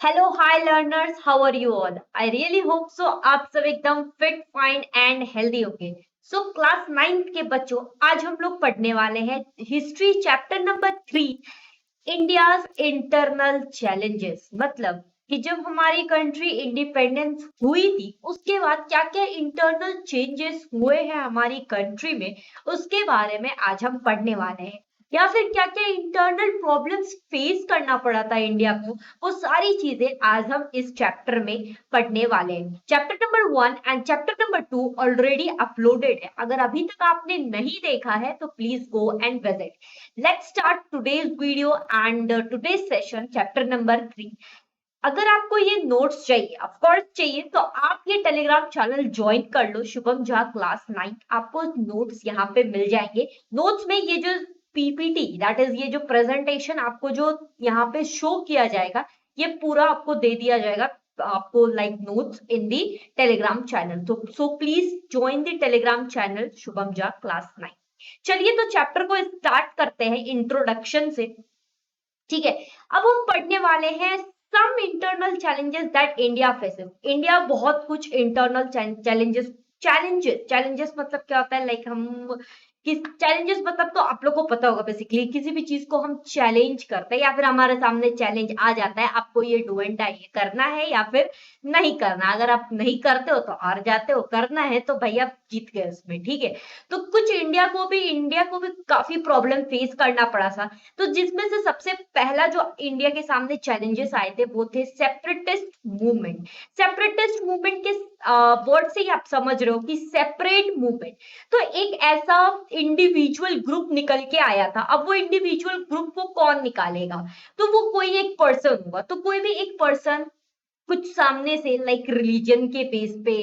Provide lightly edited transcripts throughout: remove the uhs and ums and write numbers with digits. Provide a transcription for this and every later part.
Hello hi learners, how are you all? I really hope so आप सब एकदम fit fine and healthy होंगे। So class 9th के बच्चों, आज हम लोग पढ़ने वाले हैं history chapter number 3, India's internal challenges. मतलब कि जब हमारी कंट्री इंडिपेंडेंस हुई थी उसके बाद क्या क्या इंटरनल चेंजेस हुए हैं हमारी कंट्री में, उसके बारे में आज हम पढ़ने वाले हैं। या फिर क्या क्या इंटरनल प्रॉब्लम्स फेस करना पड़ा था इंडिया को, वो सारी चीजें आज हम इस चैप्टर में पढ़ने वाले हैं। Chapter number 1 and chapter number 2 already uploaded है। अगर अभी तक आपने नहीं देखा है तो please go and visit. Let's start today's video and today's session, chapter number 3। अगर आपको ये नोट्स चाहिए, ऑफ कोर्स चाहिए, तो आप ये टेलीग्राम चैनल ज्वाइन कर लो, शुभम झा क्लास 9। आपको नोट्स यहाँ पे मिल जाएंगे। नोट्स में ये जो पीपीटी, दैट इज ये जो प्रेजेंटेशन आपको जो यहाँ पे शो किया जाएगा, ये पूरा आपको दे दिया जाएगा आपको like notes in the Telegram channel. तो so please join the Telegram channel Shubham Jha class 9। चलिए तो चैप्टर को स्टार्ट करते हैं इंट्रोडक्शन से। ठीक है, अब हम पढ़ने वाले हैं some internal challenges that India faces. India बहुत कुछ इंटरनल चैलेंजेस चैलेंजेस चैलेंजेस मतलब क्या होता है, लाइक हम किस चैलेंजेस, मतलब तो आप लोग को पता होगा बेसिकली किसी भी चीज को हम चैलेंज करते हैं या फिर हमारे सामने चैलेंज आ जाता है, आपको ये डू एंड डाई करना है या फिर नहीं करना। अगर आप नहीं करते हो तो हार जाते हो, करना है तो भैया जीत गए उसमें। ठीक है, तो कुछ इंडिया को भी काफी प्रॉब्लम फेस करना पड़ा था। तो जिसमें से सबसे पहला जो इंडिया के सामने चैलेंजेस आए थे वो थे सेपरेटिस्ट मूवमेंट। सेपरेटिस्ट मूवमेंट के वर्ड से ही आप समझ रहे हो कि सेपरेट मूवमेंट। तो एक ऐसा इंडिविजुअल ग्रुप निकल के आया था। अब वो इंडिविजुअल ग्रुप को कौन निकालेगा? तो वो कोई एक पर्सन होगा। तो कोई भी एक पर्सन कुछ सामने से, लाइक रिलीजन के बेस पे,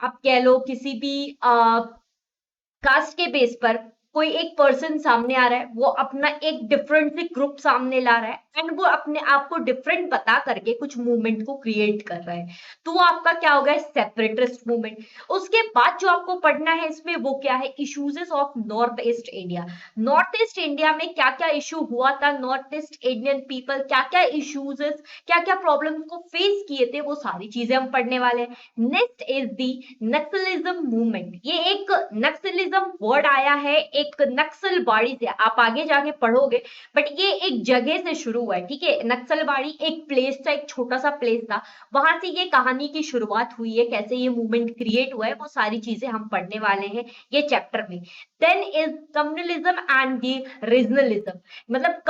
आप कह लो किसी भी कास्ट के बेस पर कोई एक पर्सन सामने आ रहा है, वो अपना एक डिफरेंट से ग्रुप सामने ला रहा है एंड वो अपने आप को डिफरेंट बता करके कुछ मूवमेंट को क्रिएट कर रहा है। तो वो आपका क्या हो गया? Separatist movement. उसके बाद जो आपको पढ़ना है इसमें वो क्या है? Issues of north east India. North east India में क्या क्या इश्यू हुआ था, नॉर्थ ईस्ट इंडियन पीपल क्या क्या इश्यूज, क्या क्या प्रॉब्लम को फेस किए थे, वो सारी चीजें हम पढ़ने वाले हैं। Next is the Naxalism movement. ये एक नक्सलिज्म वर्ड आया है एक नक्सलबाड़ी से, आप आगे जाके पढ़ोगे, बट ये एक जगह से शुरू हुआ है। ठीक है, नक्सलबाड़ी एक प्लेस था, एक छोटा सा प्लेस था, वहां से ये कहानी की शुरुआत हुई है, कैसे ये मूवमेंट क्रिएट हुआ है, वो सारी चीजें हम पढ़ने वाले हैं ये चैप्टर में। Then is communalism and the regionalism. मतलब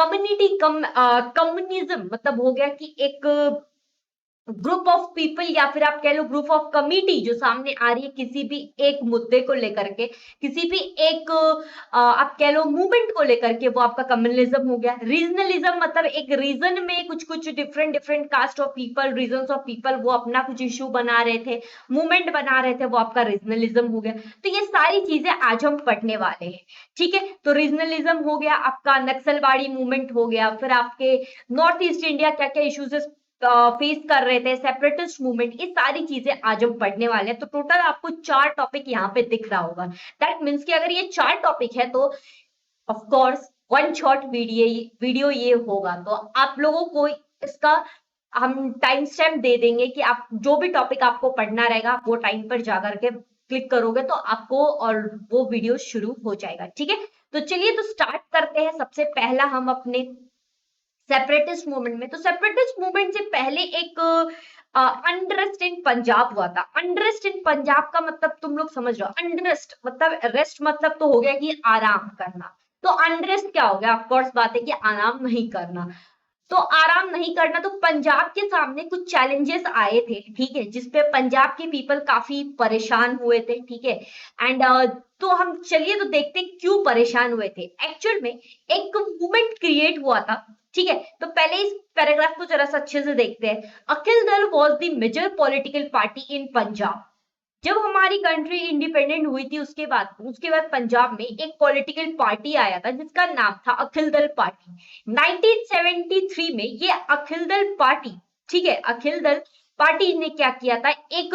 कम्युनिज्म मतलब हो गया कि एक ग्रुप ऑफ पीपल या फिर आप कह लो ग्रुप ऑफ कमिटी जो सामने आ रही है किसी भी एक मुद्दे को लेकर के, किसी भी एक आप कह लो मूवमेंट को लेकर के, वो आपका कम्युनलिज्म हो गया। रीजनलिज्म मतलब एक रीजन में कुछ कुछ different different caste of people, region of people, वो अपना कुछ इश्यू बना रहे थे, मूवमेंट बना रहे थे, वो आपका रीजनलिज्म हो गया। तो ये सारी चीजें आज हम पढ़ने वाले हैं। ठीक है, तो रीजनलिज्म हो गया, आपका नक्सलवाड़ी मूवमेंट हो गया, फिर आपके नॉर्थ ईस्ट इंडिया क्या क्या इश्यूज फेस कर रहे थे, सेपरेटिस्ट मूवमेंट, ये सारी चीजें आज हम पढ़ने वाले हैं। तो टोटल आपको 4 टॉपिक यहाँ पे दिख रहा होगा। दैट मीन्स कि अगर ये 4 टॉपिक है तो of course one shot video ये होगा। तो आप लोगों को इसका हम टाइम स्टैम्प दे देंगे कि आप जो भी टॉपिक आपको पढ़ना रहेगा आप वो टाइम पर जाकर के क्लिक करोगे तो आपको और वो वीडियो शुरू हो जाएगा। ठीक है, तो चलिए तो स्टार्ट करते हैं। सबसे पहला हम अपने सेपरेटिस्ट मूवमेंट में, तो सेपरेटिस्ट मूवमेंट से पहले एक अनरेस्ट इन पंजाब हुआ था। अनरेस्ट इन पंजाब का मतलब तुम लोग समझ रहे हो, अनरेस्ट मतलब रेस्ट मतलब तो हो गया कि आराम करना, तो अनरेस्ट क्या हो गया? ऑफ कोर्स बात है कि आराम नहीं करना। तो आराम नहीं करना, तो पंजाब के सामने कुछ चैलेंजेस आए थे। ठीक है, जिसपे पंजाब के पीपल काफी परेशान हुए थे। ठीक है, एंड तो हम चलिए तो देखते हैं क्यों परेशान हुए थे। एक्चुअल में एक मूवमेंट क्रिएट हुआ था। ठीक है, तो पहले इस पैराग्राफ को जरा सा अच्छे से देखते हैं। Akali Dal was the major political party in Punjab. जब हमारी कंट्री इंडिपेंडेंट हुई थी उसके बाद पंजाब में एक पॉलिटिकल पार्टी आया था जिसका नाम था अखिल दल पार्टी। 1973 में ये अखिल दल पार्टी, ठीक है, अखिल दल पार्टी ने क्या किया था, एक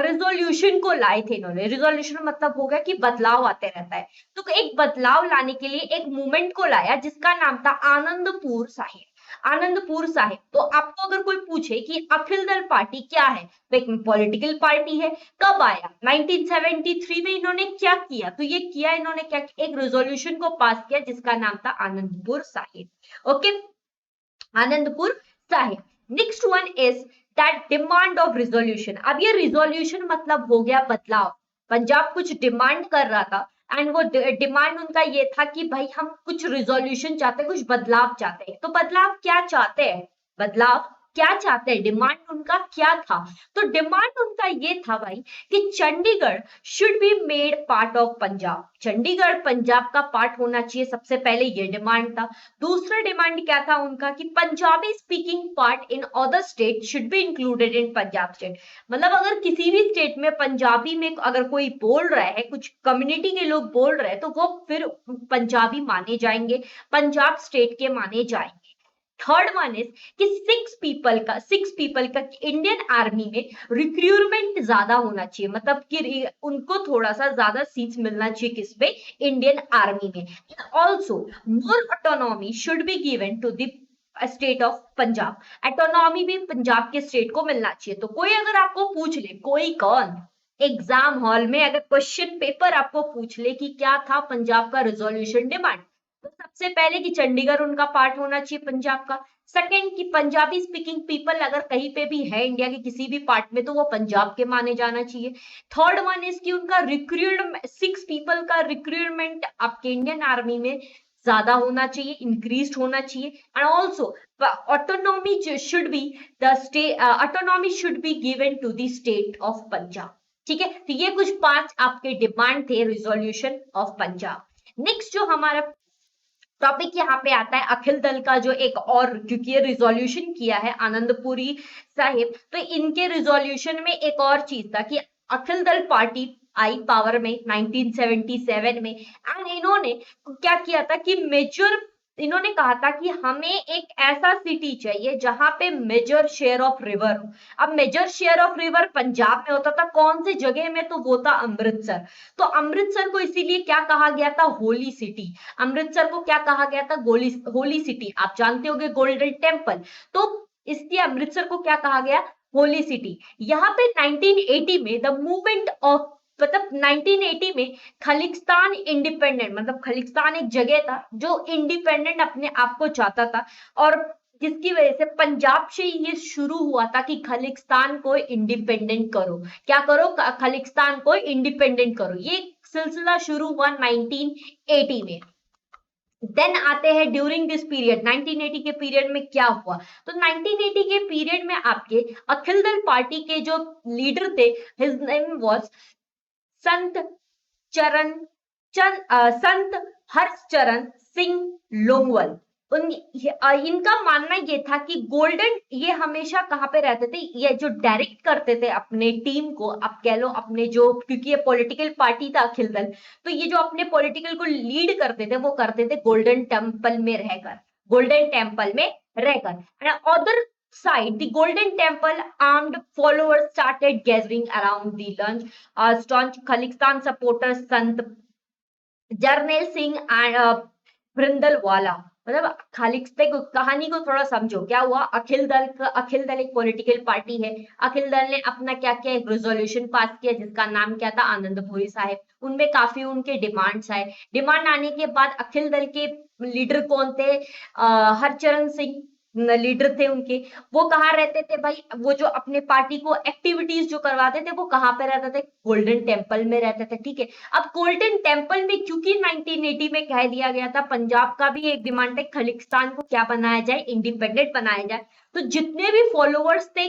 रिजोल्यूशन को लाए थे इन्होंने। रिजोल्यूशन मतलब हो गया कि बदलाव आते रहता है, तो एक बदलाव लाने के लिए एक मूवमेंट को लाया जिसका नाम था आनंदपुर साहिब। आनंदपुर साहिब। तो आपको अगर कोई पूछे कि अखिल दल पार्टी क्या है, तो एक पॉलिटिकल पार्टी है। कब आया? 1973 में। इन्होंने क्या किया? तो ये किया इन्होंने क्या, एक रेजोल्यूशन को पास किया जिसका नाम था Anandpur Sahib. Okay, Anandpur Sahib. Next one is that demand of resolution. अब ये रिजोल्यूशन मतलब हो गया बदलाव। पंजाब कुछ डिमांड कर रहा था एंड वो डिमांड उनका ये था कि भाई हम कुछ रिजोल्यूशन चाहते हैं, कुछ बदलाव चाहते हैं। तो बदलाव क्या चाहते हैं, बदलाव क्या चाहते हैं, डिमांड उनका क्या था? तो डिमांड उनका ये था भाई कि Chandigarh should be made part of Punjab. Chandigarh Punjab का पार्ट होना चाहिए, सबसे पहले ये डिमांड था। दूसरा डिमांड क्या था उनका कि Punjabi speaking part in other state should be included in Punjab state. मतलब अगर किसी भी स्टेट में पंजाबी में अगर कोई बोल रहा है, कुछ कम्युनिटी के लोग बोल रहे हैं, तो वो फिर पंजाबी माने जाएंगे, पंजाब स्टेट के माने जाएंगे। थर्ड वन इज कि सिक्स पीपल का इंडियन आर्मी में रिक्रूटमेंट ज्यादा होना चाहिए, मतलब कि उनको थोड़ा सा ज्यादा सीट्स मिलना चाहिए किसपे, इंडियन आर्मी में। Also more autonomy should be given to the state of Punjab. Autonomy भी पंजाब के स्टेट को मिलना चाहिए। तो कोई अगर आपको पूछ ले, कोई कौन एग्जाम हॉल में अगर क्वेश्चन पेपर आपको पूछ ले कि क्या था पंजाब का रिजोल्यूशन डिमांड, तो सबसे पहले कि चंडीगढ़ उनका पार्ट होना चाहिए पंजाब का। सेकंड कि पंजाबी स्पीकिंग पीपल अगर कहीं पे भी है इंडिया के किसी भी पार्ट में, तो वो पंजाब के माने जाना चाहिए। थर्ड वन इज कि उनका रिक्रूटमेंट, 6 पीपल का रिक्रूटमेंट आपके इंडियन आर्मी में ज्यादा होना चाहिए, इंक्रीज होना चाहिए। And also autonomy should be autonomy should be given to the state of Punjab. ठीक है, तो ये कुछ 5 आपके डिमांड थे रिजोल्यूशन ऑफ पंजाब। नेक्स्ट जो हमारा टॉपिक यहाँ पे आता है अखिल दल का, जो एक और, क्योंकि ये रिजोल्यूशन किया है आनंदपुरी साहिब, तो इनके रिजोल्यूशन में एक और चीज था कि अखिल दल पार्टी आई पावर में 1977 में। एंड इन्होंने क्या किया था कि मेजर, इन्होंने कहा था कि हमें एक ऐसा सिटी चाहिए जहां पे मेजर शेयर ऑफ रिवर हो। अब major share of river Punjab में होता था, कौन सी जगह में, तो वो था अमृतसर। तो अमृतसर को इसीलिए क्या कहा गया था, होली सिटी। अमृतसर को क्या कहा गया था, होली सिटी। आप जानते होंगे गोल्डन टेम्पल, तो इसलिए अमृतसर को क्या कहा गया, होली सिटी। यहाँ पे 1980 में द मूवमेंट ऑफ, मतलब 1980 में खलिस्तान इंडिपेंडेंट, मतलब खलिस्तान एक जगह था जो इंडिपेंडेंट अपने आप को चाहता था, और जिसकी वजह से पंजाब से ये शुरू हुआ था कि खलिस्तान को इंडिपेंडेंट करो। क्या करो, खलिस्तान को इंडिपेंडेंट करो। ये सिलसिला शुरू हुआ 1980 में। देन आते हैं ड्यूरिंग दिस पीरियड, 1980 के पीरियड में क्या हुआ, तो 1980 के पीरियड में आपके अखिल दल पार्टी के जो लीडर थे, हिज नेम वाज संत संत हर्षचरण सिंह लोंगवल। इनका मानना ये था कि गोल्डन, ये हमेशा कहाँ पे रहते थे, ये जो डायरेक्ट करते थे अपने टीम को, आप कह लो अपने जो, क्योंकि ये पॉलिटिकल पार्टी था अखिल दल, तो ये जो अपने पॉलिटिकल को लीड करते थे वो करते थे गोल्डन टेम्पल में रहकर, गोल्डन टेम्पल में रहकर। Other side, the Golden Temple armed followers started gathering around the lunch. Staunch Khalistan supporters Sant Jarnail Singh and Brindalwala, मतलब खालिस्तान कहानी को थोड़ा समझो। क्या हुआ, अखिल दल एक पॉलिटिकल पार्टी है। अखिल दल ने अपना क्या किया, एक रेजोल्यूशन पास किया जिसका नाम क्या था, आनंदपुरी साहिब। उनमें काफी उनके डिमांड्स आए। डिमांड आने के बाद अखिल दल के लीडर कौन थे, हरचरण सिंह लीडर थे उनके। वो कहाँ रहते थे भाई, वो जो अपने पार्टी को एक्टिविटीज जो करवाते थे वो कहाँ पे रहते थे, गोल्डन टेम्पल में रहते थे। ठीक है, अब गोल्डन टेम्पल में क्योंकि 1980 में कह दिया गया था, पंजाब का भी एक डिमांड है खलिस्तान को क्या बनाया जाए, इंडिपेंडेंट बनाया जाए, तो जितने भी फॉलोअर्स थे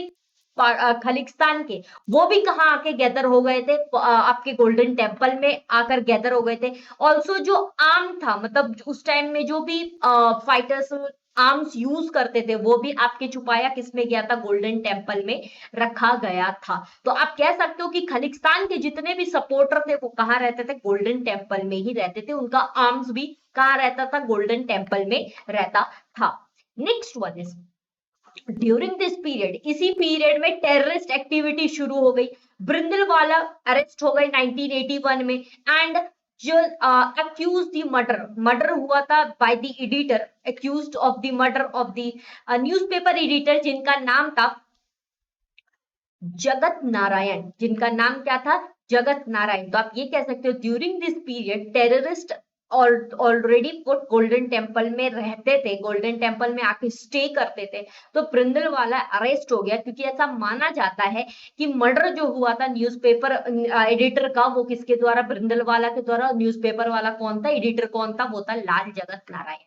खलिस्तान के, वो भी कहाँ आके गैदर हो गए थे, आपके गोल्डन टेम्पल में आकर गैदर हो गए थे। ऑल्सो जो आर्म था, मतलब उस टाइम में जो भी फाइटर्स आर्म्स यूज करते थे, वो भी आपके छुपाया किसमें गया था, गोल्डन टेम्पल में रखा गया था। तो आप कह सकते हो कि खलिस्तान के जितने भी सपोर्टर थे वो कहाँ रहते थे, गोल्डन टेम्पल में ही रहते थे। उनका आर्म्स भी कहाँ रहता था, गोल्डन टेम्पल में रहता था। Next one is during this period, इसी पीरियड में टेररिस्ट एक्टिविटी शुरू हो गई। ब्रिंदलवाला अरेस्ट हो गए 1981 में, एंड जो accused द मर्डर हुआ था by the editor, accused of the murder of the newspaper editor, जिनका नाम था जगत नारायण, जिनका नाम क्या था, जगत नारायण। तो आप ये कह सकते हो ड्यूरिंग दिस पीरियड टेररिस्ट और ऑलरेडी पुट गोल्डन टेम्पल में रहते थे, गोल्डन टेम्पल में आके स्टे करते थे। तो ब्रिंदलवाला अरेस्ट हो गया, क्योंकि ऐसा माना जाता है कि मर्डर जो हुआ था न्यूज़पेपर एडिटर का, वो किसके द्वारा, ब्रिंदलवाला के द्वारा। न्यूज़पेपर वाला कौन था, एडिटर कौन था, वो था लाल जगत नारायण।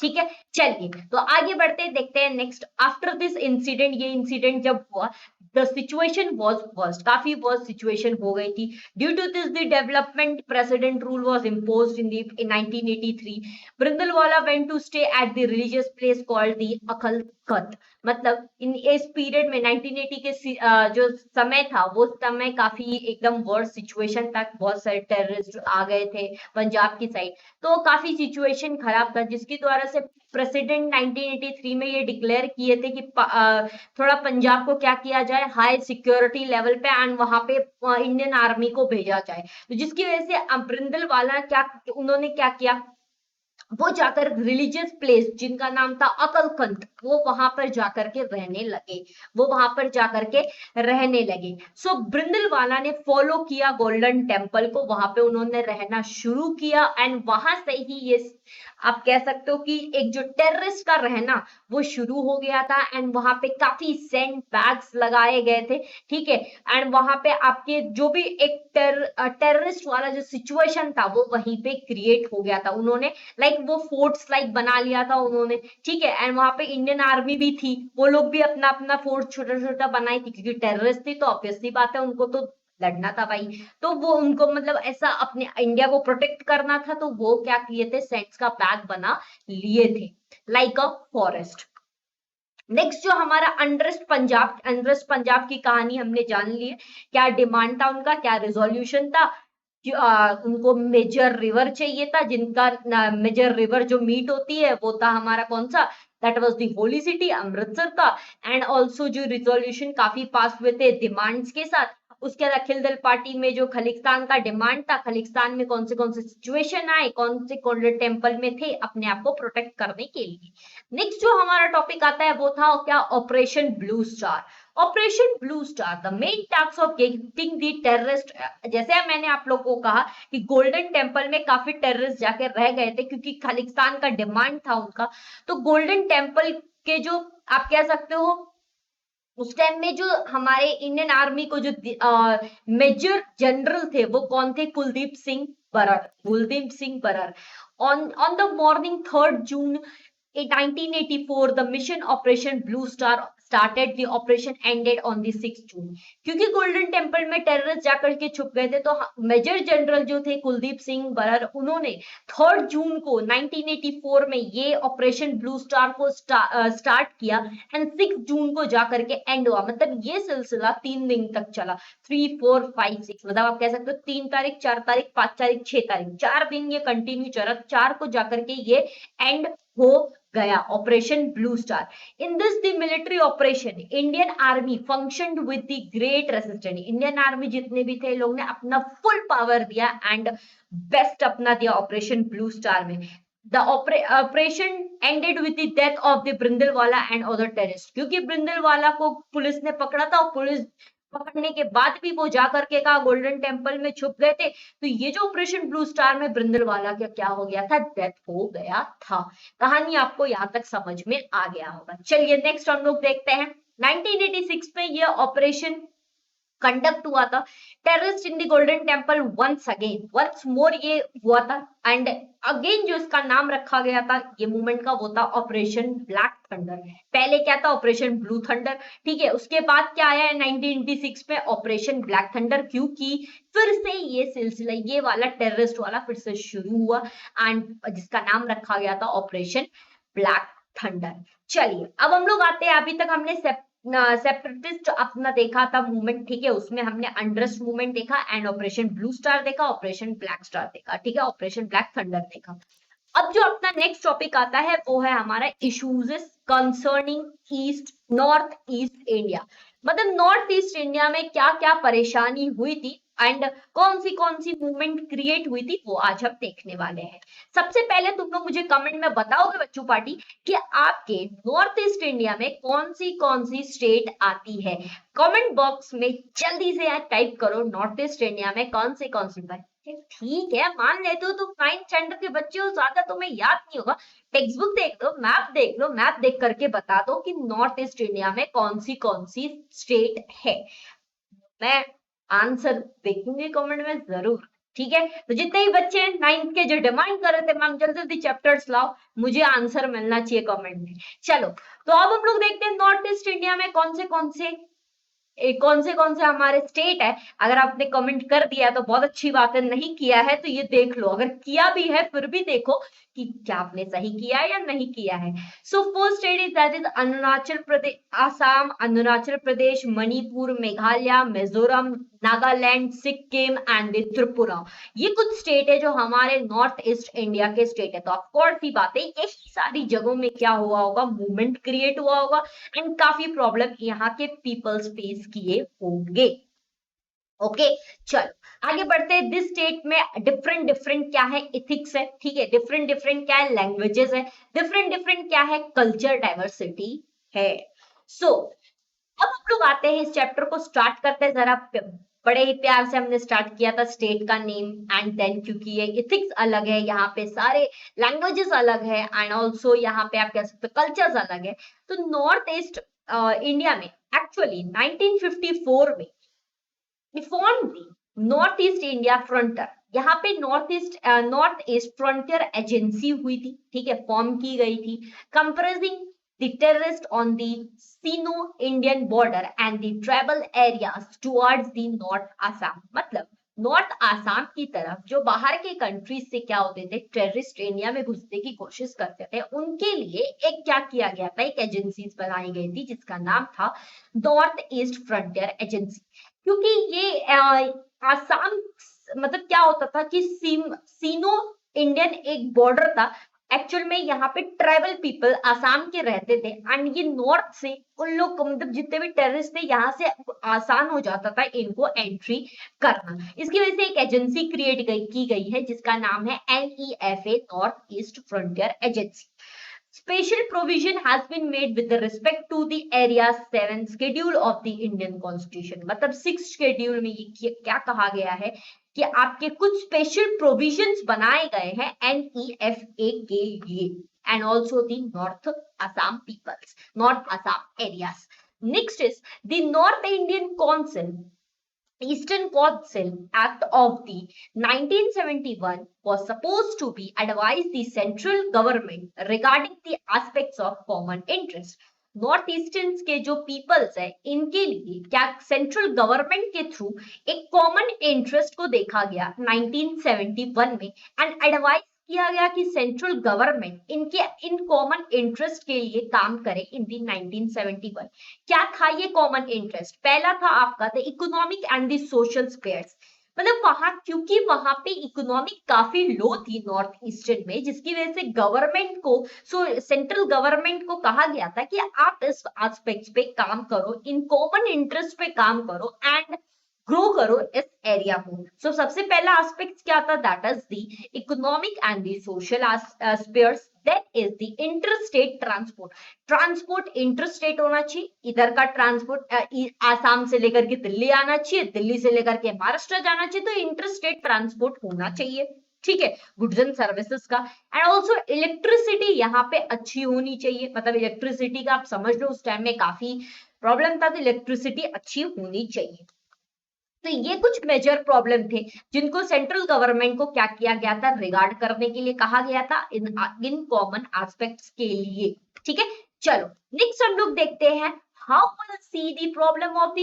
ठीक है, चलिए तो आगे बढ़ते हैं, देखते हैं नेक्स्ट। आफ्टर दिस इंसिडेंट, ये इंसिडेंट जब हुआ, द सिचुएशन वॉज वर्स्ट, काफी वर्स्ट सिचुएशन हो गई थी। Due to this the development president rule was imposed in 1983। ब्रिंदलवाला went to stay at the religious place called the Akal Takht. मतलब इन इस पीरियड में 1980 के जो समय था, वो समय काफी एकदम वर्स्ट सिचुएशन तक, बहुत सारे टेररिस्ट आ गए थे पंजाब की साइड, तो काफी सिचुएशन खराब था, जिसकी द्वारा से प्रेसिडेंट 1983 में ये डिक्लेयर किए थे कि थोड़ा पंजाब को क्या किया जाए, हाई सिक्योरिटी लेवल पे, एंड वहां पे इंडियन आर्मी को भेजा जाए। तो जिसकी वजह से ब्रिंदलवाला क्या, उन्होंने क्या किया, वो जाकर रिलीजियस प्लेस जिनका नाम था अकलकंत, वो वहां पर जाकर के रहने लगे, वो वहां पर जाकर के रहने लगे। सो ब्रिंदलवाला ने फॉलो किया गोल्डन टेम्पल को, वहां पे उन्होंने रहना शुरू किया, एंड वहां से ही ये आप कह सकते हो कि एक जो टेररिस्ट का रहना वो शुरू हो गया था, एंड वहां पे काफी सैंड बैग्स लगाए गए थे। ठीक है, एंड वहां पे आपके जो भी एक टेररिस्ट वाला जो सिचुएशन था, वो वहीं पे क्रिएट हो गया था। उन्होंने लाइक वो फोर्ट्स लाइक बना लिया था उन्होंने। ठीक है, एंड वहां पे इंडियन आर्मी भी थी, वो लोग भी अपना अपना फोर्ट छोटा छोटा बनाई थी, क्योंकि टेररिस्ट थी तो ऑब्वियसली बात है उनको तो लड़ना था भाई। तो वो उनको मतलब ऐसा अपने इंडिया को प्रोटेक्ट करना था, तो वो क्या किए थे, सेट्स का पैक बना लिए थे लाइक अ फॉरेस्ट। नेक्स्ट जो हमारा अनरेस्ट पंजाब की कहानी हमने जान ली है, क्या डिमांड था उनका, क्या रिजोल्यूशन था। उनको मेजर रिवर चाहिए था, जिनका मेजर रिवर जो मीट होती है वो था हमारा कौन सा, that was the holy city Amritsar का। एंड ऑल्सो जो रिजोल्यूशन काफी पास हुए थे डिमांड्स के साथ। उसके बाद अखिल दल पार्टी में जो खलिस्तान का डिमांड था, खलिस्तान में कौन से सिचुएशन आए, कौन से गोल्डन टेम्पल में थे अपने आप को प्रोटेक्ट करने के लिए। नेक्स्ट जो हमारा टॉपिक आता है वो था क्या, operation Blue star. Operation Blue star, the main task of getting the terrorist, जैसे मैंने आप लोगों को कहा कि गोल्डन टेम्पल में काफी टेररिस्ट जाके रह गए थे, क्योंकि खालिस्तान का डिमांड था उनका। तो गोल्डन टेम्पल के जो आप कह सकते हो उस टाइम में जो हमारे इंडियन आर्मी को जो मेजर जनरल थे, वो कौन थे, Kuldeep Singh Brar, Kuldeep Singh Brar. On the morning 3 June in 1984 the mission operation blue star started, the operation ended on the 6th June। क्योंकि गोल्डन टेम्पल में टेररिस्ट जाकर के छुप गए थे, तो मेजर जनरल जो थे कुलदीप सिंह बरार, उन्होंने 3 जून को 1984 में ये ऑपरेशन ब्लू स्टार को स्टार्ट किया, एंड 6 जून को जाकर के एंड हुआ। मतलब ये सिलसिला 3 दिन तक चला, 3 4 5 6, मतलब आप कह सकते हो 3 तारीख 4 तारीख 5 तारीख 6 तारीख, 4 दिन ये कंटिन्यू चला, 4 को जाकर के ये एंड हो गया operation Blue Star. In this the military operation Indian army functioned with the great resistance. Indian army जितने भी थे लोग ने अपना फुल पावर दिया एंड बेस्ट अपना दिया ऑपरेशन ब्लू स्टार में। The operation ended with the death of the ब्रिंदलवाला एंड अदर टेररिस्ट। क्योंकि ब्रिंदलवाला को पुलिस ने पकड़ा था, और पुलिस पकड़ने के बाद भी वो जाकर के कहा गोल्डन टेम्पल में छुप गए थे, तो ये जो ऑपरेशन ब्लू स्टार में ब्रिंदलवाला का क्या हो गया था, डेथ हो गया था। कहानी आपको यहां तक समझ में आ गया होगा। चलिए नेक्स्ट हम लोग देखते हैं 1986 में ये ऑपरेशन कंडक्ट हुआ था, terrorist in the golden temple once more ये हुआ था, एंड अगेन जो इसका नाम रखा गया था ये मूवमेंट का, वो था ऑपरेशन ब्लैक थंडर। पहले क्या था, ऑपरेशन ब्लू थंडर। ठीक है, उसके बाद क्या आया है 1986 में, ऑपरेशन ब्लैक थंडर, क्योंकि फिर से ये सिलसिला ये वाला टेररिस्ट वाला फिर से शुरू हुआ, एंड जिसका नाम रखा गया था ऑपरेशन ब्लैक थंडर। चलिए अब हम लोग आते हैं, अभी तक हमने सेपरेटिस्ट अपना देखा था मूवमेंट। ठीक है, उसमें हमने अनरेस्ट मूवमेंट देखा, एंड ऑपरेशन ब्लू स्टार देखा, ऑपरेशन ब्लैक स्टार देखा। ठीक है, ऑपरेशन ब्लैक थंडर देखा। अब जो अपना नेक्स्ट टॉपिक आता है वो है हमारा issues concerning east north east India. मतलब नॉर्थ ईस्ट इंडिया में क्या क्या परेशानी हुई थी एंड कौन सी मूवमेंट क्रिएट हुई थी वो आज हम देखने वाले हैं। सबसे पहले तुम लोग मुझे कमेंट में बताओगे बच्चों पार्टी कि आपके नॉर्थ ईस्ट इंडिया में कौन सी स्टेट आती है। कमेंट बॉक्स में जल्दी से यहाँ टाइप करो नॉर्थ ईस्ट इंडिया में कौन सी ठीक है, मान लेते हो तुम 9th स्टैंडर्ड के बच्चे हो, ज्यादा तुम्हें याद नहीं होगा। टेक्स्ट बुक देख लो, मैप देख करके बता दो कि नॉर्थ ईस्ट इंडिया में कौन सी स्टेट है। मैं आंसर देखूंगी कमेंट में जरूर। ठीक है, तो जितने ही बच्चे हैं 9th के जो डिमांड कर रहे थे मैम जल्दी जल्दी चैप्टर्स लाओ, मुझे आंसर मिलना चाहिए कमेंट में। चलो, तो अब हम लोग देखते हैं नॉर्थ ईस्ट इंडिया में कौन से हमारे स्टेट है। अगर आपने कमेंट कर दिया है तो बहुत अच्छी बात है, नहीं किया है तो ये देख लो, अगर किया भी है फिर भी देखो कि क्या आपने सही किया है या नहीं किया है। So first state is that is Arunachal Pradesh, Assam, Arunachal Pradesh, Manipur, Meghalaya, Mizoram, Nagaland, Sikkim and Tripura. ये कुछ स्टेट है जो हमारे नॉर्थ ईस्ट इंडिया के स्टेट है। तो ऑफकोर्स ही बात है, यही सारी जगहों में क्या हुआ होगा, मूवमेंट क्रिएट हुआ होगा एंड काफी प्रॉब्लम यहाँ के पीपल्स फेस किए होंगे। ओके, चलो आगे बढ़ते हैं। दिस स्टेट में डिफरेंट डिफरेंट क्या है, इथिक्स है, ठीक है, डिफरेंट डिफरेंट क्या है, लैंग्वेजेस है, डिफरेंट डिफरेंट क्या है, कल्चर डाइवर्सिटी है। सो अब हम लोग आते हैं इस चैप्टर को स्टार्ट करते हैं जरा। बड़े ही प्यार से हमने स्टार्ट किया था स्टेट का नेम एंड देन, क्योंकि ये इथिक्स अलग है, यहाँ पे सारे लैंग्वेजेस अलग है एंड ऑल्सो यहाँ पे आप कह सकते हो कल्चर्स अलग है। तो नॉर्थ ईस्ट इंडिया में एक्चुअली 1954 में form the north east India frontier. यहाँ पे नॉर्थ ईस्ट फ्रंटियर एजेंसी हुई थी, ठीक है, फॉर्म की गई थी, compressing the terrorist on the Sino Indian border and the tribal areas towards the north Assam. मतलब नॉर्थ आसाम की तरफ जो बाहर के कंट्रीज से क्या होते थे, टेररिस्ट इंडिया में घुसने की कोशिश करते थे, उनके लिए एक क्या किया गया था, एक एजेंसी बनाई गई थी जिसका नाम था नॉर्थ ईस्ट फ्रंटियर एजेंसी। क्योंकि ये आसाम, मतलब क्या होता था कि सीनो इंडियन एक बॉर्डर था। एक्चुअल में यहाँ पे ट्राइबल पीपल आसाम के रहते थे एंड ये नॉर्थ से उन लोग को, मतलब जितने भी टेररिस्ट थे यहाँ से आसान हो जाता था इनको एंट्री करना। इसकी वजह से एक एजेंसी क्रिएट की गई है जिसका नाम है NEFA, north east frontier agency. Special provision has been made with the respect to the area 7 schedule of the Indian Constitution। मतलब 6 schedule में ये क्या कहा गया है कि आपके कुछ स्पेशल प्रोविजंस बनाए गए हैं NEFA के लिए and also the north Assam peoples, north Assam areas. Next is the north Indian council Eastern Council Act of the 1971 was supposed to be advise the central government regarding the aspects of common interest। North eastern के जो peoples है इनके लिए क्या central government के through एक common interest को देखा गया 1971 में एंड एडवाइस किया गया कि सेंट्रल गवर्नमेंट इनके इन कॉमन इंटरेस्ट के लिए काम करे इन दी 1971। क्या था ये कॉमन इंटरेस्ट? पहला था आपका the economic and the social spheres. मतलब वहां, क्योंकि वहां पे इकोनॉमिक काफी लो थी नॉर्थ ईस्टर्न में, जिसकी वजह से गवर्नमेंट को, सेंट्रल गवर्नमेंट को कहा गया था कि आप इस एस्पेक्ट्स पे काम करो, इन कॉमन इंटरेस्ट पे काम करो एंड ग्रो करो इस एरिया को। सो सबसे पहला एस्पेक्ट क्या था, that is the economic and the social spheres. That is the interstate transport. Transport interstate होना चाहिए, इधर का ट्रांसपोर्ट आसाम से लेकर के दिल्ली आना चाहिए, दिल्ली से लेकर के महाराष्ट्र जाना चाहिए, तो इंटरस्टेट ट्रांसपोर्ट होना चाहिए, ठीक है, गुड्स एंड सर्विसेज का। एंड ऑल्सो इलेक्ट्रिसिटी यहाँ पे अच्छी होनी चाहिए, मतलब इलेक्ट्रिसिटी का आप समझ लो उस टाइम में काफी प्रॉब्लम था, तो इलेक्ट्रिसिटी अच्छी होनी चाहिए। तो ये कुछ मेजर प्रॉब्लम थे जिनको सेंट्रल गवर्नमेंट को क्या किया गया था, रिगार्ड करने के लिए कहा गया था इन कॉमन एस्पेक्ट्स के लिए, ठीक है। चलो नेक्स्ट हम लोग देखते हैं how will see the problem of the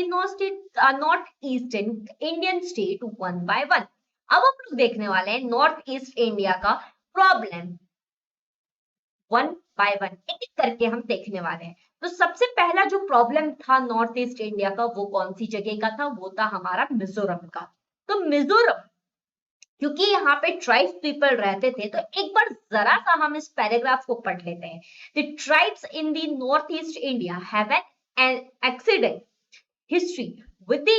north eastern Indian state one by one. अब हम लोग देखने वाले हैं नॉर्थ ईस्ट इंडिया का प्रॉब्लम वन बाय वन, एक एक करके हम देखने वाले हैं। तो सबसे पहला जो प्रॉब्लम था नॉर्थ ईस्ट इंडिया का, वो कौन सी जगह का था, वो था हमारा मिजोरम का। तो मिजोरम, क्योंकि यहाँ पे ट्राइब्स पीपल रहते थे, तो एक बार जरा सा हम इस पैराग्राफ को पढ़ लेते हैं। The tribes in the north east India have an accident history. With the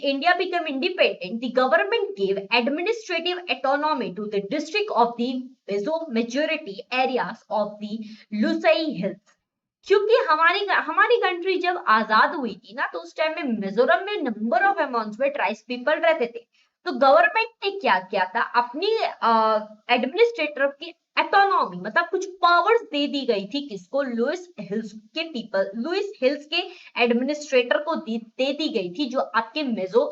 India become independent, the government gave administrative autonomy to the district of the Mizo majority areas of the Lusai Hills. क्योंकि हमारी country जब आजाद हुई थी ना, तो उस time में मिजोरम में नंबर ऑफ अमाउंट्स में ट्राइब्स पीपल रहते थे। तो गवर्नमेंट ने क्या किया था, अपनी एडमिनिस्ट्रेटर की एटोनॉमी मतलब कुछ पावर्स दे दी गई थी किसको, लुइस हिल्स के पीपल, लुइस हिल्स के एडमिनिस्ट्रेटर को दे दी गई थी, जो आपके मिजो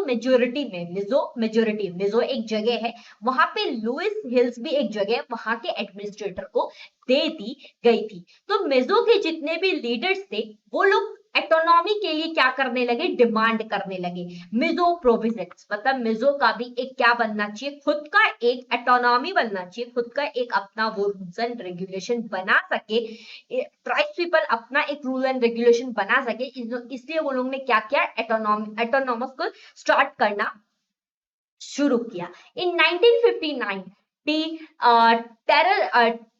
मेजोरिटी मिजो एक जगह है, वहां पे लुइस हिल्स भी एक जगह है, वहां के एडमिनिस्ट्रेटर को दे दी गई थी। तो मिजो के जितने भी लीडर्स थे वो लोग एटोनॉमी के लिए क्या करने लगे, डिमांड करने लगे। मिजो प्रोविजेंस मतलब मिजो का भी एक क्या बनना चाहिए, खुद का एक एटोनॉमी बनना चाहिए, खुद का एक अपना वो रूल्स एंड रेगुलेशन बना सके, ट्राइब्स पीपल अपना एक रूल एंड रेगुलेशन बना सके, इसलिए वो लोग ने क्या किया, एटोनॉमस को स्टार्ट करना शुरू किया। इन 1959 the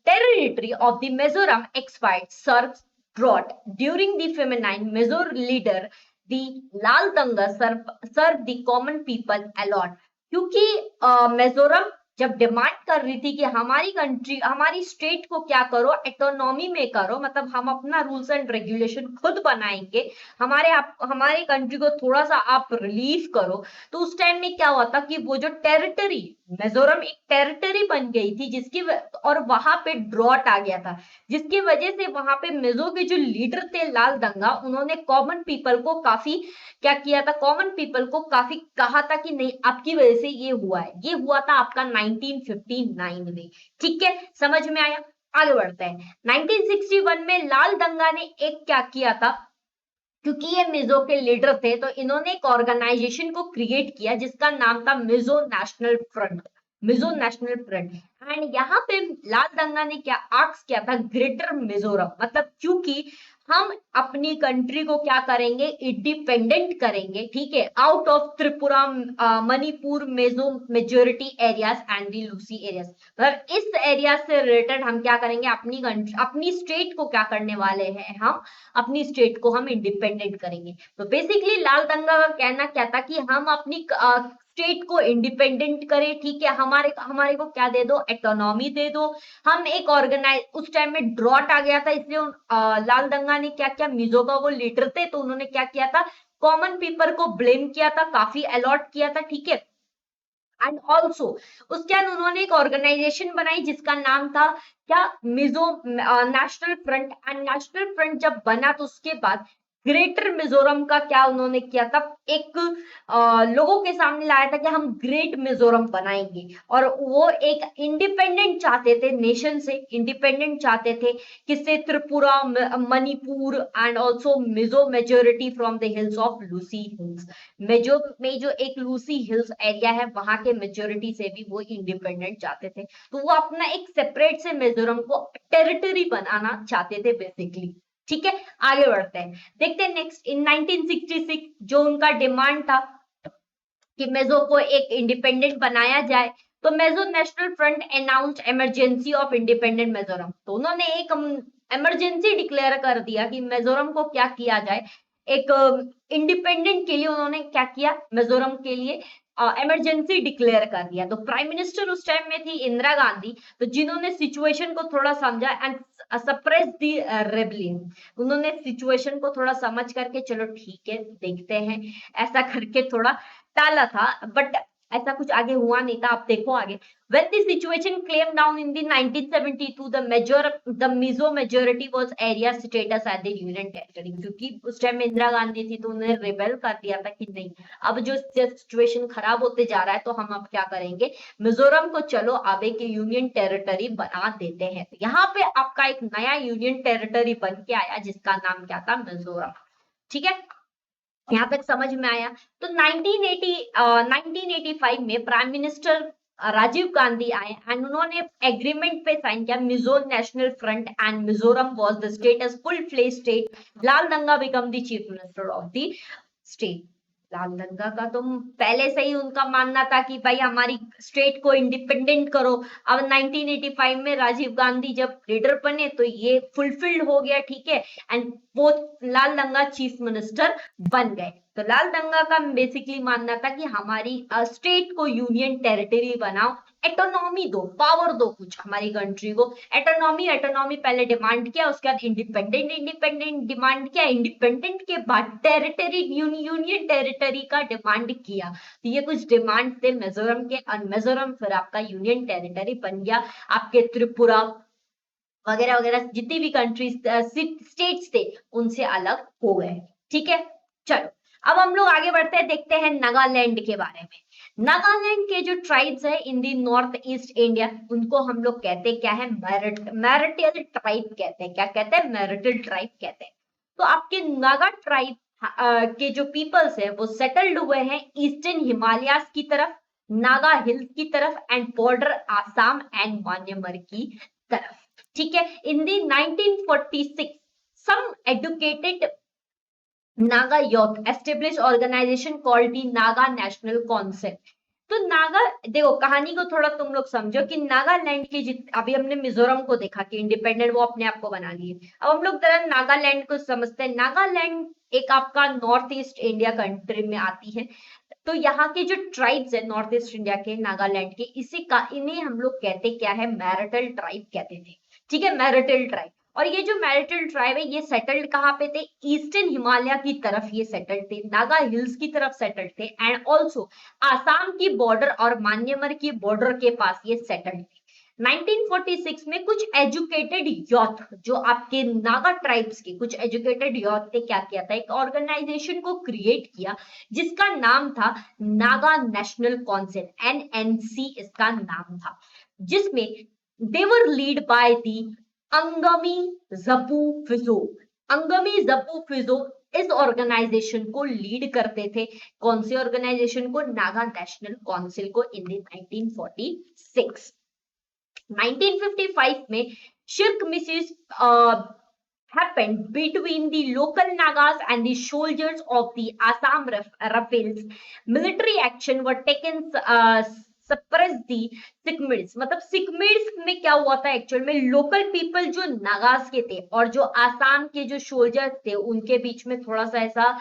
territory of the Mizoram expired, drought. During the famine, Mizo leader the Lal Danga served the common people a lot. क्योंकि मिजोरम जब डिमांड कर रही थी कि हमारी कंट्री, हमारी स्टेट को क्या करो, एटोनॉमी में करो, मतलब हम अपना रूल्स एंड रेगुलेशन खुद बनाएंगे, हमारे कंट्री को थोड़ा सा आप रिलीफ करो। तो उस टाइम में क्या हुआ था कि वो जो टेरिटरी, मिजोरम एक टेरिटरी बन गई थी जिसकी और वहां पे ड्रॉट आ गया था, जिसकी वजह से वहां पे मिजो के जो लीडर थे लाल दंगा, उन्होंने कॉमन पीपल को काफी क्या किया था, कॉमन पीपल को काफी कहा था कि नहीं आपकी वजह से ये हुआ है। ये हुआ था आपका 1959 में। ठीक है, समझ में आया, आगे बढ़ते हैं। 1961 में लाल दंगा ने एक क्या किया था, क्योंकि ये मिजो के लीडर थे तो इन्होंने एक ऑर्गेनाइजेशन को क्रिएट किया जिसका नाम था Mizo National front, Mizo National Front. And यहाँ पे लाल दंगा ने क्या आस्क किया था, ग्रेटर मिजोरम, मतलब क्योंकि हम अपनी कंट्री को क्या करेंगे, इंडिपेंडेंट करेंगे, ठीक है, out of Tripura, Manipur, meso majority areas and the Lucy areas. मतलब इस एरिया से रिलेटेड हम क्या करेंगे, अपनी कंट्री, अपनी स्टेट को क्या करने वाले हैं, हम अपनी स्टेट को हम इंडिपेंडेंट करेंगे। तो बेसिकली लाल दंगा का कहना क्या था कि हम अपनी स्टेट को इंडिपेंडेंट करें, ठीक है, हमारे को क्या दे दो, एटोनॉमी दे दो। हम एक ऑर्गेनाइज, उस टाइम में ड्रॉट आ गया था, इसलिए लाल दंगा ने क्या किया, मिजो का वो लीडर थे तो उन्होंने क्या किया था, कॉमन पीपल को ब्लेम किया था, काफी अलॉट किया था, ठीक है। एंड ऑल्सो उसके बाद उन्होंने एक ऑर्गेनाइजेशन बनाई जिसका नाम था क्या, Mizo National Front. And national front जब बना तो उसके बाद ग्रेटर मिजोरम का क्या उन्होंने किया था, एक लोगों के सामने लाया था कि हम ग्रेट मिजोरम बनाएंगे, और वो एक इंडिपेंडेंट चाहते थे, नेशन से इंडिपेंडेंट चाहते थे, किससे, Tripura, Manipur and also Mizo majority from the hills of Lushai hills. Mizo में जो एक लूसी हिल्स एरिया है वहां के मेजोरिटी से भी वो इंडिपेंडेंट चाहते थे, तो वो अपना एक सेपरेट से मिजोरम को टेरिटरी बनाना चाहते थे बेसिकली। ठीक है, आगे बढ़ते हैं, देखते हैं नेक्स्ट। इन 1966 जो उनका डिमांड था कि मेजो को एक इंडिपेंडेंट बनाया जाए, तो Mizo National Front announced emergency of independent Mizoram. तो उन्होंने एक इमरजेंसी डिक्लेयर कर दिया कि मिजोरम को क्या किया जाए, एक इंडिपेंडेंट के लिए उन्होंने क्या किया, मिजोरम के लिए इमरजेंसी डिक्लेयर कर दिया। तो प्राइम मिनिस्टर उस टाइम में थी इंदिरा गांधी, तो जिन्होंने सिचुएशन को थोड़ा समझा एंड सप्रेस दी रेबलियन, उन्होंने सिचुएशन को थोड़ा समझ करके चलो ठीक है देखते हैं, ऐसा करके थोड़ा टाला था, बट ऐसा कुछ आगे हुआ नहीं था। आप देखो आगे, when the situation clamped down in the 1972 the Mizo majority was area status as the union territory। क्योंकि उस टाइम में इंदिरा गांधी थी तो उन्होंने रिबेल कर दिया था कि नहीं, अब जो सिचुएशन खराब होते जा रहा है तो हम अब क्या करेंगे, मिजोरम को चलो अब एक यूनियन टेरिटरी बना देते हैं। तो यहाँ पे आपका एक नया यूनियन टेरिटरी बन के आया जिसका नाम क्या था, मिजोरम। ठीक है, यहाँ तक समझ में आया। तो 1985 में प्राइम मिनिस्टर राजीव गांधी आए एंड उन्होंने एग्रीमेंट पे साइन किया, Mizo National Front and Mizoram was the state as full fledge state. Lal Denga become the chief minister of the state. Lal Denga का तो पहले से ही उनका मानना था कि भाई हमारी स्टेट को इंडिपेंडेंट करो। अब 1985 में राजीव गांधी जब लीडर बने तो ये फुलफिल्ड हो गया, ठीक है, एंड वो लाल दंगा चीफ मिनिस्टर बन गए। तो लाल दंगा का बेसिकली मानना था कि हमारी स्टेट को यूनियन टेरिटरी बनाओ, एटोनॉमी दो, पावर दो कुछ हमारी कंट्री को। एटोनॉमी पहले डिमांड किया, उसके बाद इंडिपेंडेंट डिमांड किया, इंडिपेंडेंट के बाद टेरिटरी यूनियन टेरिटरी का डिमांड किया। तो ये कुछ डिमांड थे मिजोरम के, और मिजोरम फिर आपका यूनियन टेरिटरी बन गया। आपके त्रिपुरा वगैरह वगैरह जितनी भी कंट्रीज स्टेट्स थे उनसे अलग हो गए, ठीक है। चलो अब हम लोग आगे बढ़ते हैं, देखते हैं नागालैंड के बारे में। नागालैंड के जो ट्राइब्स है in the north east India, उनको हम लोग कहते हैं क्या है, मैरिटल ट्राइब कहते हैं। क्या कहते हैं? मैरिटल ट्राइब कहते हैं। तो आपके नागा ट्राइब के जो पीपल्स है वो सेटल्ड हुए हैं ईस्टर्न हिमालयाज की तरफ, नागा हिल्स की तरफ, and border Assam and Myanmar की तरफ, ठीक है। In the 1946 some educated Naga youth establish organisation called the Naga national council. तो नागा, देखो कहानी को थोड़ा तुम लोग समझो कि नागालैंड के अभी हमने मिजोरम को देखा कि इंडिपेंडेंट वो अपने आप को बना लिए, अब हम लोग जरा नागालैंड को समझते हैं। नागालैंड एक आपका नॉर्थ ईस्ट इंडिया कंट्री में आती है। तो यहाँ के जो ट्राइब्स है नॉर्थ ईस्ट इंडिया के, नागालैंड के, इन्हें हम लोग कहते क्या है, मैरिटल ट्राइब कहते थे, ठीक है, मैरिटल ट्राइब। और ये जो मैरिटल ट्राइब है ये सेटल्ड कहाँ पे थे? ईस्टर्न हिमालय की तरफ ये सेटल्ड थे, नागा हिल्स की तरफ सेटल्ड थे, एंड ऑल्सो आसाम की बॉर्डर और म्यांमार की बॉर्डर के पास ये सेटल्ड थे। 1946 में कुछ एजुकेटेड यूथ, जो आपके नागा ट्राइब्स के कुछ एजुकेटेड यूथ थे, क्या किया था, एक ऑर्गेनाइजेशन को क्रिएट किया जिसका नाम था नागा नेशनल काउंसिल, NNC इसका नाम था, जिसमें they were lead by the Angami जपू फिजो। अंगमी जपू फिजो इस ऑर्गेनाइजेशन को लीड करते थे। कौन सी ऑर्गेनाइजेशन को? नागा नेशनल काउंसिल को, इन 1946। 1955 में शिर्क Mrs happened between the local Nagas and the soldiers of the Assam Rifles. Military action were taken suppress the सिकमिड्स। मतलब सिकमिड्स में क्या हुआ था एक्चुअल में, लोकल पीपल जो नागास के थे और जो आसाम के जो सोल्जर्स थे उनके बीच में थोड़ा सा ऐसा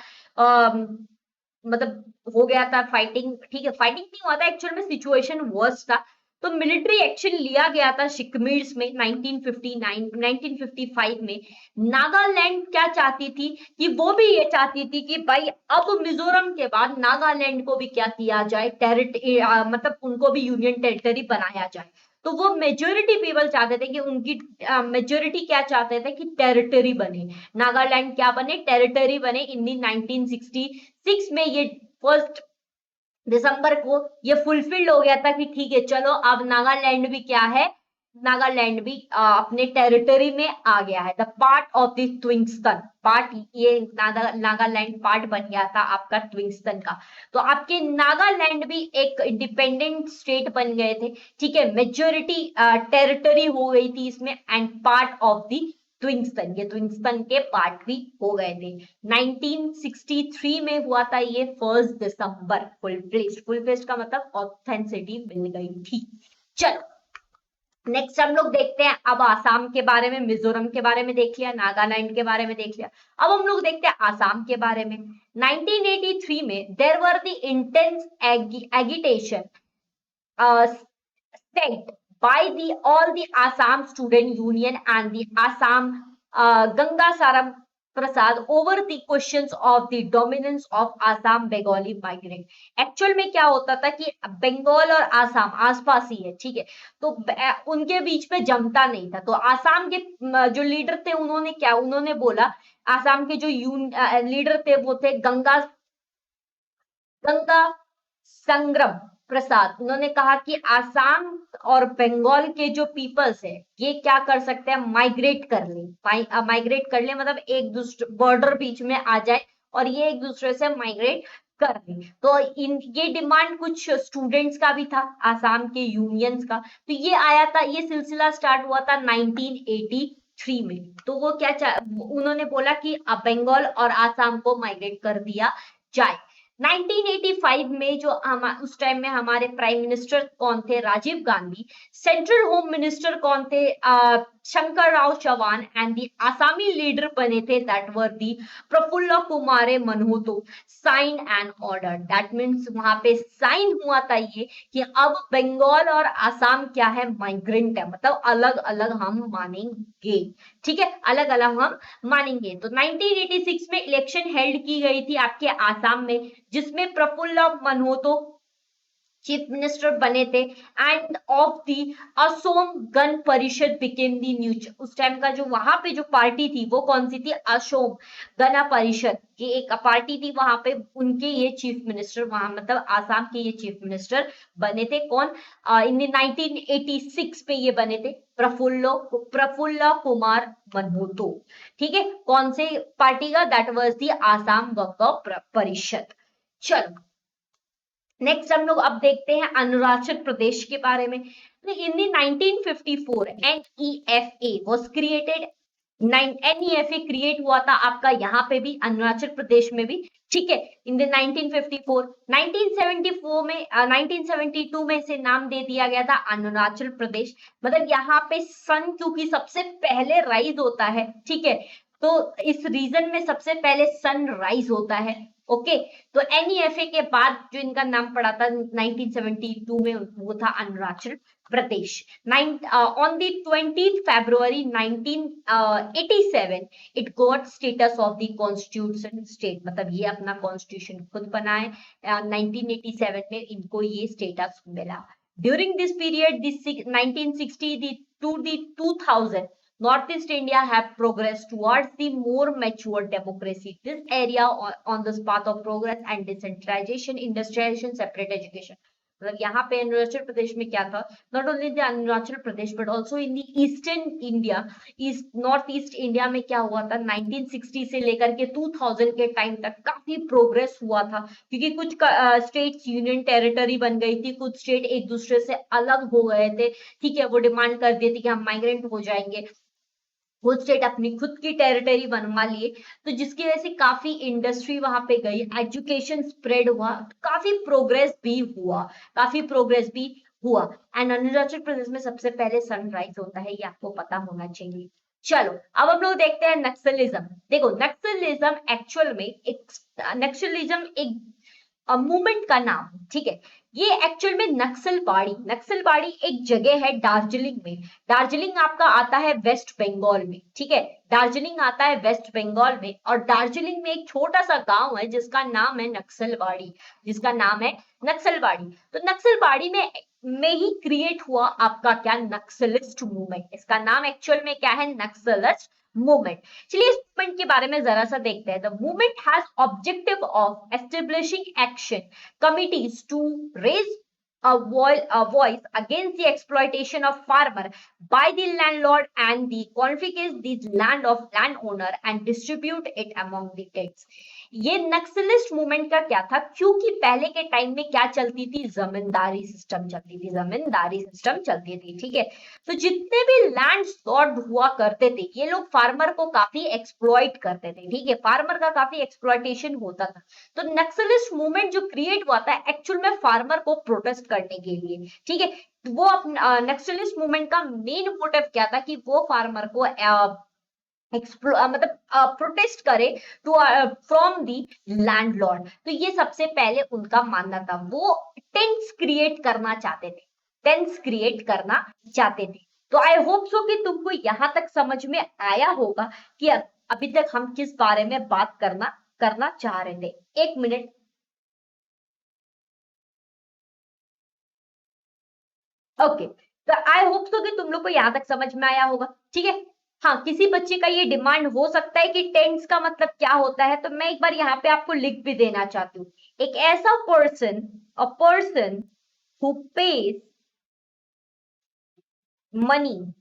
मतलब हो गया था फाइटिंग, ठीक है, फाइटिंग नहीं हुआ था एक्चुअल में, सिचुएशन वर्स था। तो मिलिट्री एक्शन लिया गया था सिकमिड्स में 1955 में। नागालैंड क्या चाहती थी कि वो भी ये चाहती थी कि भाई अब मिजोरम के बाद नागालैंड को भी क्या किया जाए, टेरिटरी, मतलब उनको भी यूनियन टेरिटरी बनाया जाए। तो वो मेजोरिटी पीपल चाहते थे कि उनकी मेजोरिटी क्या चाहते थे कि टेरिटरी बने, नागालैंड क्या बने, टेरिटरी बने। इन 1966 में ये 1 दिसंबर को ये फुलफिल्ड हो गया था कि ठीक है चलो अब नागालैंड भी क्या है, नागालैंड भी अपने टेरिटरी में आ गया है। The part of the Tuensang part, ये नागालैंड पार्ट बन गया था आपका ट्विंगस्टन का। तो आपके नागालैंड भी एक इंडिपेंडेंट स्टेट बन गए थे, ठीक है, मेजोरिटी टेरिटरी हो गई थी इसमें, एंड पार्ट ऑफ द ट्विंगस्टन, ये ट्विंगस्टन के पार्ट भी हो गए थे। 1963 में हुआ था ये 1 दिसंबर। फुल फ्लेश्ड का मतलब ऑथेंटिसिटी मिल गई थी। चलो नेक्स्ट हम लोग देखते हैं, अब आसाम के बारे में, मिजोरम के बारे में देख लिया, नागालैंड के बारे में देख लिया, अब हम लोग देखते हैं आसाम के बारे में। 1983 में there were the intense agitation set by all the Assam Student Union and the Assam Ganga Saram Prasad over the questions of the dominance of Assam Bengali migrant। Actual में क्या होता था कि बंगाल और आसाम आसपास ही है, ठीक है, तो उनके बीच में जमता नहीं था। तो आसाम के जो लीडर थे उन्होंने क्या, उन्होंने बोला, आसाम के जो लीडर थे वो थे गंगा संग्रम प्रसाद। उन्होंने कहा कि आसाम और बंगाल के जो पीपल्स है ये क्या कर सकते हैं, माइग्रेट कर ले, माइग्रेट कर ले मतलब एक दूसरे बॉर्डर बीच में आ जाए और ये एक दूसरे से माइग्रेट कर ले। तो ये डिमांड कुछ स्टूडेंट्स का भी था, आसाम के यूनियंस का। तो ये आया था, ये सिलसिला स्टार्ट हुआ था 1983 में। तो वो क्या उन्होंने बोला कि बंगाल और आसाम को माइग्रेट कर दिया जाए। 1985 में जो हम उस टाइम में हमारे प्राइम मिनिस्टर कौन थे? Rajiv Gandhi. Central home minister कौन थे? शंकर राव चौहान। एंड दी आसामी लीडर बने थे that were the Prafulla Kumar Mahanta. Sign and order, that means वहां पे साइन हुआ था ये कि अब बंगाल और आसाम क्या है? माइग्रेंट है, मतलब अलग अलग हम मानेंगे। ठीक है, अलग अलग हम मानेंगे। तो 1986 में इलेक्शन हेल्ड की गई थी आपके आसाम में, जिसमें प्रफुल्ल मनहूतो चीफ मिनिस्टर बने थे। End of the Asom Gana Parishad became the new. उस टाइम का जो वहां पे जो पार्टी थी वो कौन सी थी? असोम गण परिषद, ये एक पार्टी थी वहां पे, उनके ये चीफ मिनिस्टर वहां, मतलब आसाम के ये चीफ मिनिस्टर बने थे। कौन? इन 1986 में ये बने थे प्रफुल्ल कुमार मनहूतो। ठीक है, कौन से पार्टी का? That was the Assam Gana Parishad. चलो नेक्स्ट हम लोग अब देखते हैं अरुणाचल प्रदेश के बारे में। इन 1954 NEFA was created. NEFA create हुआ था आपका यहाँ पे भी, अरुणाचल प्रदेश में भी। ठीक है, इन द 1954। 1974 में 1972 में इसे नाम दे दिया गया था अरुणाचल प्रदेश। मतलब यहाँ पे सन क्योंकि सबसे पहले राइज होता है, ठीक है, तो इस रीजन में सबसे पहले सन राइज होता है। ओके, तो NEFA के बाद जो इनका नाम पड़ा था 1972 में, वो था Arunachal Pradesh. On the 20th February 1987 it got status of the constitution state, मतलब ये अपना कॉन्स्टिट्यूशन खुद बनाए। 1987 में इनको ये स्टेटस मिला। During this period, the 1960 to the 2000, Northeast India have progressed towards the more mature democracy. This area on this path of progress and decentralization, industrialization, separate education. मतलब यहाँ पे अरुणाचल प्रदेश में क्या था? Not only the Arunachal Pradesh but also in the eastern India, north east India में क्या हुआ था? 1960 से लेकर के 2000 के टाइम तक काफी प्रोग्रेस हुआ था, क्योंकि कुछ स्टेट्स यूनियन टेरिटरी बन गई थी, कुछ स्टेट एक दूसरे से अलग हो गए थे। ठीक है, वो डिमांड कर दी थी कि हम माइग्रेंट हो जाएंगे, वो स्टेट अपनी खुद की टेरिटरी बनवा लिए, तो जिसकी वजह से काफी इंडस्ट्री वहां पे गई, एजुकेशन स्प्रेड हुआ, काफी प्रोग्रेस भी हुआ, काफी प्रोग्रेस भी हुआ। एंड अरुणाचल प्रदेश में सबसे पहले सनराइज होता है, ये आपको पता होना चाहिए। चलो अब हम लोग देखते हैं नक्सलिज्म। देखो नक्सलिज्म एक्चुअल में नक्सलिज्म एक मूवमेंट का नाम, ठीक है। ये एक्चुअल में नक्सलबाड़ी एक जगह है दार्जिलिंग में। दार्जिलिंग आपका आता है वेस्ट बंगाल में, ठीक है, दार्जिलिंग आता है वेस्ट बंगाल में। और दार्जिलिंग में एक छोटा सा गांव है जिसका नाम है नक्सलबाड़ी, जिसका नाम है नक्सलबाड़ी। तो नक्सलबाड़ी में ही क्रिएट हुआ आपका क्या? नक्सलिस्ट मूवमेंट। इसका नाम एक्चुअल में क्या है? नक्सलिस्ट मूवमेंट। चलिए इस मूवमेंट के बारे में जरा सा देखते हैं। The movement has objective of establishing action committees to raise a voice against the exploitation of farmer by the landlord and the confiscate the land of landowner and distribute it among the tenants। ये Naxalist movement का क्या था? क्योंकि पहले के time में क्या चलती थी? जमींदारी सिस्टम चलती थी, जमींदारी सिस्टम चलती थी, ठीक है। तो जितने भी लैंड लॉर्ड हुआ करते थे, ये लोग फार्मर को काफी एक्सप्लॉइट करते थे, ठीक है, फार्मर का काफी एक्सप्लॉइटेशन होता था। तो नक्सलिस्ट मूवमेंट जो क्रिएट हुआ था एक्चुअल में फार्मर को प्रोटेस्ट करने के लिए, ठीक है। वो नक्सलिस्ट मूवमेंट का मेन मोटिव क्या था? कि वो फार्मर को मतलब प्रोटेस्ट करे टू फ्रॉम दी लैंडलॉर्ड। तो ये सबसे पहले उनका मानना था। वो टेंट्स क्रिएट करना चाहते थे, टेंट्स क्रिएट करना चाहते थे। तो आई होप सो कि तुमको यहां तक समझ में आया होगा कि अभी तक हम किस बारे में बात करना चाह रहे थे। एक मिनट। ओके, तो आई होप सो कि तुम लोग को यहां तक समझ में आया होगा, ठीक है। हाँ, किसी बच्चे का ये डिमांड हो सकता है कि टेंट्स का मतलब क्या होता है, तो मैं एक बार यहाँ पे आपको लिख भी देना चाहती हूँ। एक ऐसा person, a person who pays money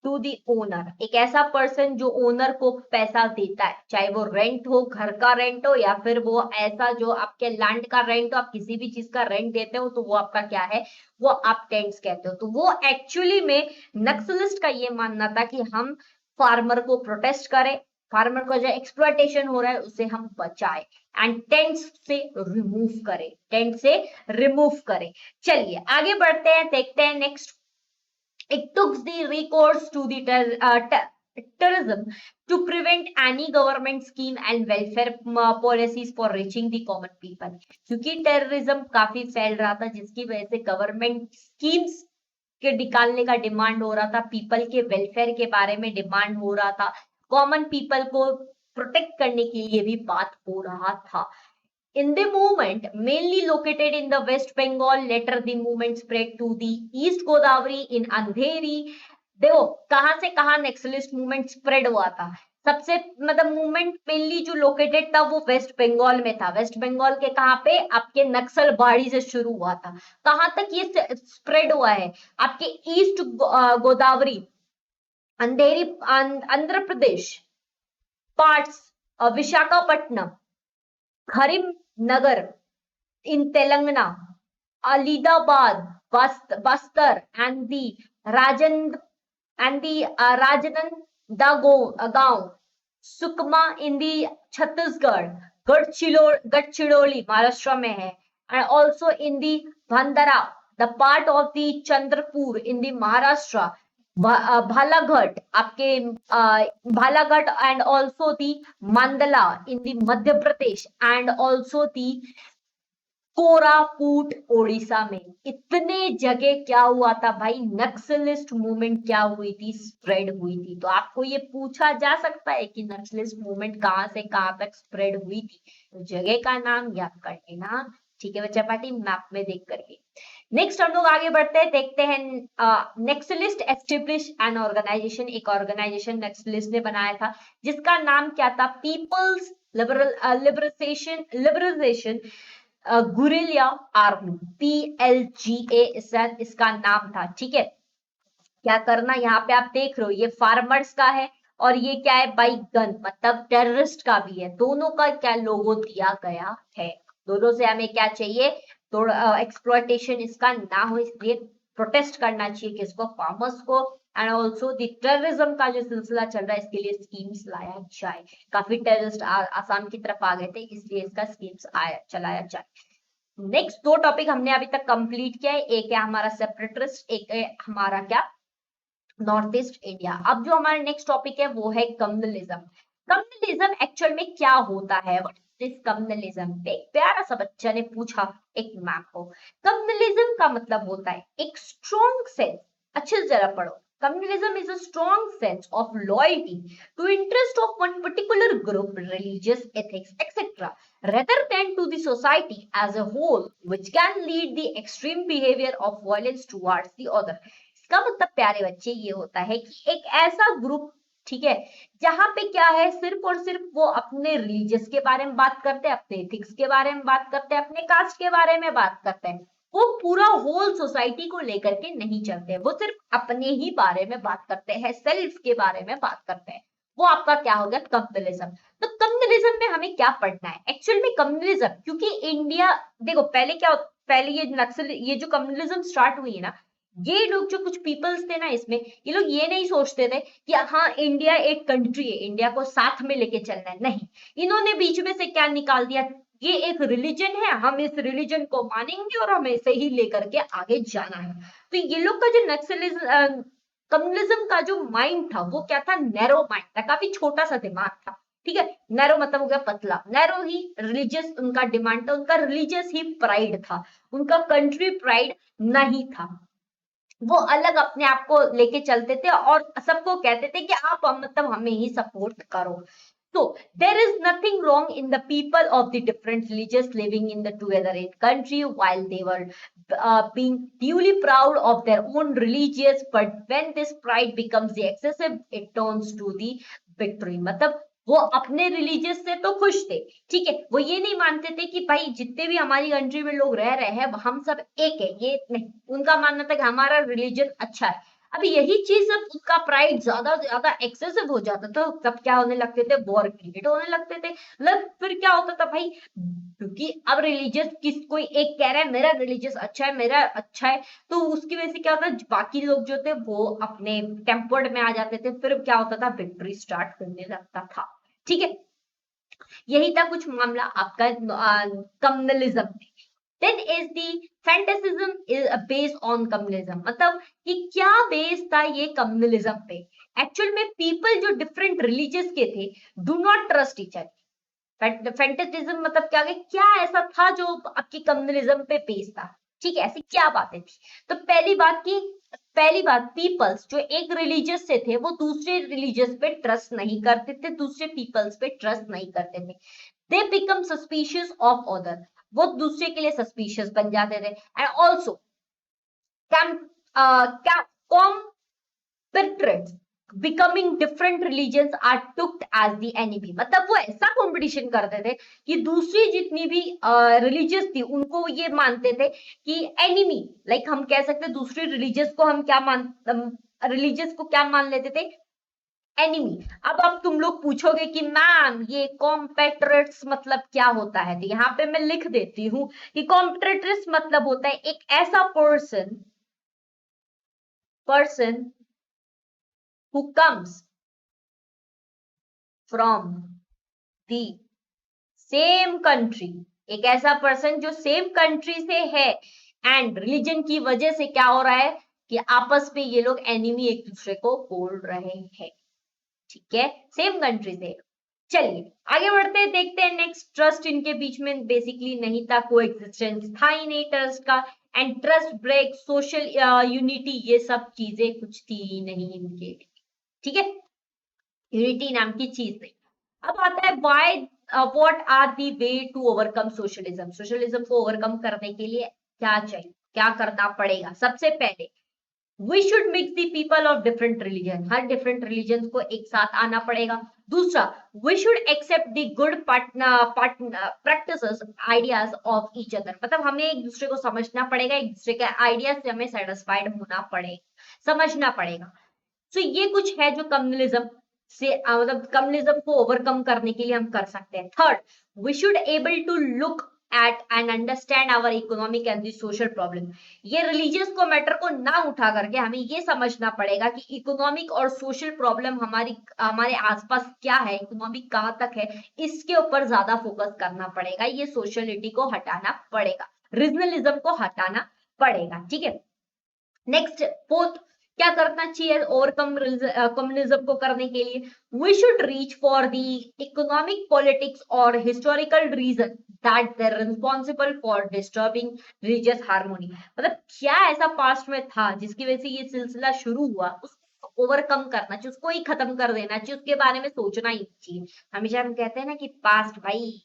to the owner, एक ऐसा पर्सन जो ओनर को पैसा देता है, चाहे वो रेंट हो, घर का रेंट हो, या फिर वो ऐसा जो आपके लैंड का रेंट हो, आप किसी भी चीज का रेंट देते हो तो वो आपका क्या है? वो आप टेंट्स कहते हो। तो वो एक्चुअली में नक्सलिस्ट का ये मानना था कि हम फार्मर को प्रोटेस्ट करें, फार्मर का जो एक्सप्लॉयटेशन हो रहा है उसे हम बचाए एंड टेंट से रिमूव करें। चलिए आगे बढ़ते हैं, देखते हैं next. It took the recourse to the terrorism to prevent any government scheme and welfare policies for reaching the common people। क्योंकि टेररिज्म काफी फैल रहा था जिसकी वजह से गवर्नमेंट स्कीम्स के निकालने का डिमांड हो रहा था, पीपल के वेलफेयर के बारे में डिमांड हो रहा था, कॉमन पीपल को प्रोटेक्ट करने के लिए भी बात हो रहा था। In the movement, mainly located in the West Bengal, later the movement spread to the East Godavari in Andheri। देखो कहां से कहां नक्सलिस्ट मूवमेंट स्प्रेड हुआ था। सबसे मतलब मूवमेंट मेनली जो लोकेटेड था वो वेस्ट बंगाल में था। वेस्ट बंगाल के कहां पे, आपके नक्सल बाड़ी से शुरू हुआ था। कहां तक ये स्प्रेड हुआ है, आपके east Godavari, Andheri, Andhra Pradesh, parts Visakhapatnam, Karimnagar in Telangana, Alidabad, Bastar, and the Rajanandagaon, Sukma in the Chhattisgarh, Gadchiroli, Maharashtra में है, and also in the Bhandara, the part of the Chandrapur in the Maharashtra, Balaghat, आपके Balaghat, and also the Mandala in the Madhya Pradesh, and also the Koraput Odisha में। इतने जगह क्या हुआ था भाई, नक्सलिस्ट मूवमेंट क्या हुई थी, स्प्रेड हुई थी। तो आपको ये पूछा जा सकता है कि नक्सलिस्ट मूवमेंट कहां से कहां तक स्प्रेड हुई थी, तो जगह का नाम याद कर लेना। ठीक है बच्चा पार्टी, मैप में देख करके। नेक्स्ट हम लोग आगे बढ़ते हैं, देखते हैं नक्सलिस्ट एस्टेब्लिश एन ऑर्गेनाइजेशन। एक ऑर्गेनाइजेशन नक्सलिस्ट ने बनाया था जिसका नाम क्या था, peoples liberalisation guerrilla army, PLGA इसका नाम था। ठीक है, क्या करना, यहाँ पे आप देख रहे हो ये फार्मर्स का है और ये क्या है, बाई गन मतलब टेररिस्ट का भी है। दोनों का क्या लोगो दिया गया है, दोनों से हमें क्या चाहिए, थोड़ा एक्सप्लॉयटेशन इसका ना हो, इसलिए प्रोटेस्ट करना चाहिए किसको, फार्मर्स को। एंड ऑल्सो द टेररिज्म का जो सिलसिला चल रहा है इसके लिए स्कीम्स लाया जाए। काफी टेररिस्ट आसाम की तरफ आ गए थे, इसलिए इसका स्कीम्स चलाया जाए। नेक्स्ट दो टॉपिक हमने अभी तक कंप्लीट किया है, एक है हमारा सेपरेटिस्ट, एक है हमारा क्या, नॉर्थ ईस्ट इंडिया। अब जो हमारा नेक्स्ट टॉपिक है वो है कम्युनलिज्म। कम्युनलिज्म एक्चुअल में क्या होता है, व्हाट इज दिस कम्युनलिज्म। एक प्यारा सा बच्चा ने पूछा एक मैम को, कम्युनलिज्म का मतलब होता है एक स्ट्रॉन्ग सेंस, अच्छे से जरा पढ़ो। Communalism is a strong sense of loyalty to interest of one particular group, religious, ethics, etc., rather than to the society as a whole, which can lead the extreme behavior of violence towards the other। इसका मतलब प्यारे बच्चे ये होता है कि एक ऐसा ग्रुप, ठीक है, जहां पे क्या है, सिर्फ और सिर्फ वो अपने रिलीजियस के बारे में बात करते हैं, अपने एथिक्स के बारे में बात करते हैं, अपने कास्ट के बारे में बात करते हैं, वो पूरा होल सोसाइटी को लेकर के नहीं चलते, वो सिर्फ अपने ही बारे में बात करते हैं, सेल्फ के बारे में बात करते हैं। वो आपका क्या हो गया, कम्युनलिज्म। तो कम्युनलिज्म में हमें क्या पढ़ना है, एक्चुअल में कम्युनलिज्म, क्योंकि इंडिया देखो पहले क्या, पहले ये नक्सल, ये जो कम्युनलिज्म स्टार्ट हुई है ना, ये लोग जो कुछ पीपल्स थे ना इसमें, ये लोग ये नहीं सोचते थे कि हाँ इंडिया एक कंट्री है, इंडिया को साथ में लेके चलना है, नहीं, इन्होंने बीच में से क्या निकाल दिया, ये एक रिलीजन है, हम इस रिलीजन को मानेंगे और हमें इसे ही लेकर के आगे जाना है। तो ये लोग का जो नक्सलिज्म कम्युनलिज्म का जो माइंड था वो क्या था, नैरो माइंड था, काफी छोटा सा दिमाग था। ठीक है, नैरो मतलब हो गया पतला, नैरो ही रिलीजियस उनका डिमांड था, उनका रिलीजियस ही प्राइड था, उनका कंट्री प्राइड नहीं था। वो अलग अपने आप को लेके चलते थे और सबको कहते थे कि आप मतलब हमें ही सपोर्ट करो। So there is nothing wrong in the people of the different religions living in the together in country while they were being duly proud of their own religious, but when this pride becomes the excessive, it turns to the victory। मतलब वो अपने religious से तो खुश थे, ठीक है, वो ये नहीं मानते थे कि भाई जितने भी हमारी कंट्री में लोग रह रहे हैं हम सब एक है, ये नहीं, उनका मानना था कि हमारा रिलीजन अच्छा है। अब यही चीज जब उनका प्राइड ज्यादा एक्सेसिव हो जाता था तब क्या होने लगते थे, वॉर क्रिएट होने लगते थे। मतलब फिर क्या होता था भाई, क्योंकि अब रिलीजियस कोई एक कह रहा है मेरा रिलीजियस अच्छा है, मेरा अच्छा है, तो उसकी वजह से क्या होता है, बाकी लोग जो थे वो अपने टेम्पर्ड में आ जाते थे, फिर क्या होता था, विक्ट्री स्टार्ट होने लगता था। ठीक है, यही था कुछ मामला आपका कम्युनलिज्म में। Then is the fanaticism is based on communalism, मतलब कि क्या बेस था ये कम्युनलिज्म पे। एक्चुअल में पीपल जो डिफरेंट रिलीजियस के थे do not trust each other. Fanaticism मतलब क्या ऐसा था जो आपकी कम्युनलिज्म पे बेस था, ठीक है, ऐसी क्या बातें थी। तो पहली बात पीपल्स जो एक रिलीजियस से थे वो दूसरे रिलीजियस पे ट्रस्ट नहीं करते थे, दूसरे पीपल्स पे ट्रस्ट नहीं करते थे। They become suspicious of other, वो दूसरे के लिए सस्पिशियस बन जाते थे। And also competitors becoming different religions are looked as the enemy, मतलब वो ऐसा कंपटीशन करते थे कि दूसरी जितनी भी रिलीजियस थी उनको ये मानते थे कि एनिमी, लाइक हम कह सकते दूसरी रिलीजियस को हम क्या मान रिलीजियस को क्या मान लेते थे, एनिमी। अब तुम लोग पूछोगे कि मैम ये कॉम्पेट्रेट्स मतलब क्या होता है, तो यहाँ पे मैं लिख देती हूँ कि कॉम्पेट्रेट्स मतलब होता है एक ऐसा person who comes from the same country, एक ऐसा पर्सन जो सेम कंट्री से है एंड रिलीजन की वजह से क्या हो रहा है कि आपस में ये लोग एनिमी एक दूसरे को बोल रहे हैं, ठीक है, सेम कंट्री से। चलिए आगे बढ़ते हैं, देखते हैं नेक्स्ट। ट्रस्ट इनके बीच में बेसिकली नहीं था, को एग्जिस्टेंस था ही नहीं ट्रस्ट का। And trust break, social unity, ये सब चीजें कुछ थी ही नहीं इनके, ठीक है, यूनिटी नाम की चीज नहीं। अब आता है why, what are the ways to overcome socialism. Socialism को ओवरकम करने के लिए क्या चाहिए, क्या करना पड़ेगा। सबसे पहले We should mix the people of different religion, her different religions को एक साथ आना पड़ेगा। दूसरा, we should accept the good practices, ideas of each other, मतलब हमें एक दूसरे को समझना पड़ेगा, एक दूसरे के आइडिया से हमें सेटिस्फाइड होना पड़ेगा, समझना पड़ेगा। तो ये कुछ है जो कम्युनलिज्म से मतलब कम्युनलिज्म को ओवरकम करने के लिए हम कर सकते हैं। Third, we should able to look at and understand our economic and social problem. ये रिलीजियस को मैटर को ना उठा करके हमें ये समझना पड़ेगा कि इकोनॉमिक और सोशल प्रॉब्लम हमारे आसपास क्या है, इकोनॉमिक कहाँ तक है, इसके ऊपर ज्यादा फोकस करना पड़ेगा। ये सोशलिटी को हटाना पड़ेगा, रीजनलिज्म को हटाना पड़ेगा, ठीक है। नेक्स्ट, फोर्थ, क्या करना चाहिए ओवरकम कम्युनिज्म को करने के लिए। We should reach for the economic politics और historical reason that they responsible for disturbing religious harmony, मतलब क्या ऐसा पास्ट में था जिसकी वजह से ये सिलसिला शुरू हुआ, उसको ओवरकम करना चाहिए, उसको ही खत्म कर देना चाहिए, उसके बारे में सोचना ही चाहिए। हमेशा हम कहते हैं ना कि पास्ट भाई,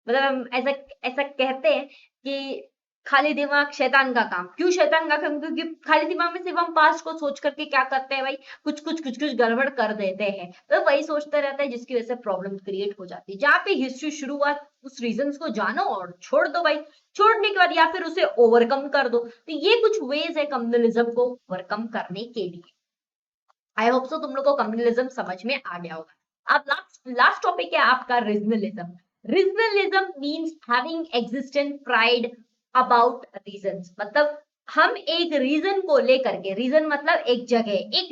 मतलब हम ऐसा ऐसा कहते हैं कि खाली दिमाग शैतान का काम। क्यों शैतान का काम? क्योंकि खाली दिमाग में सिर्फ हम पास्ट को सोच करके क्या करते हैं भाई, कुछ गड़बड़ कर देते हैं, तो वही सोचते रहता है जिसकी वजह से प्रॉब्लम क्रिएट हो जाती है। जहाँ पे हिस्ट्री शुरू हुआ उस रीजंस को जानो और छोड़ दो भाई, छोड़ने के बाद या फिर उसे ओवरकम कर दो। तो ये कुछ वेज है कम्युनलिज्म को ओवरकम करने के लिए। आई होप सो तुम लोग को कम्युनलिज्म समझ में आ गया होगा। अब लास्ट टॉपिक है आपका regionalism. Regionalism means having existent pride about reasons, मतलब हम एक रीजन को लेकर के, रीजन मतलब एक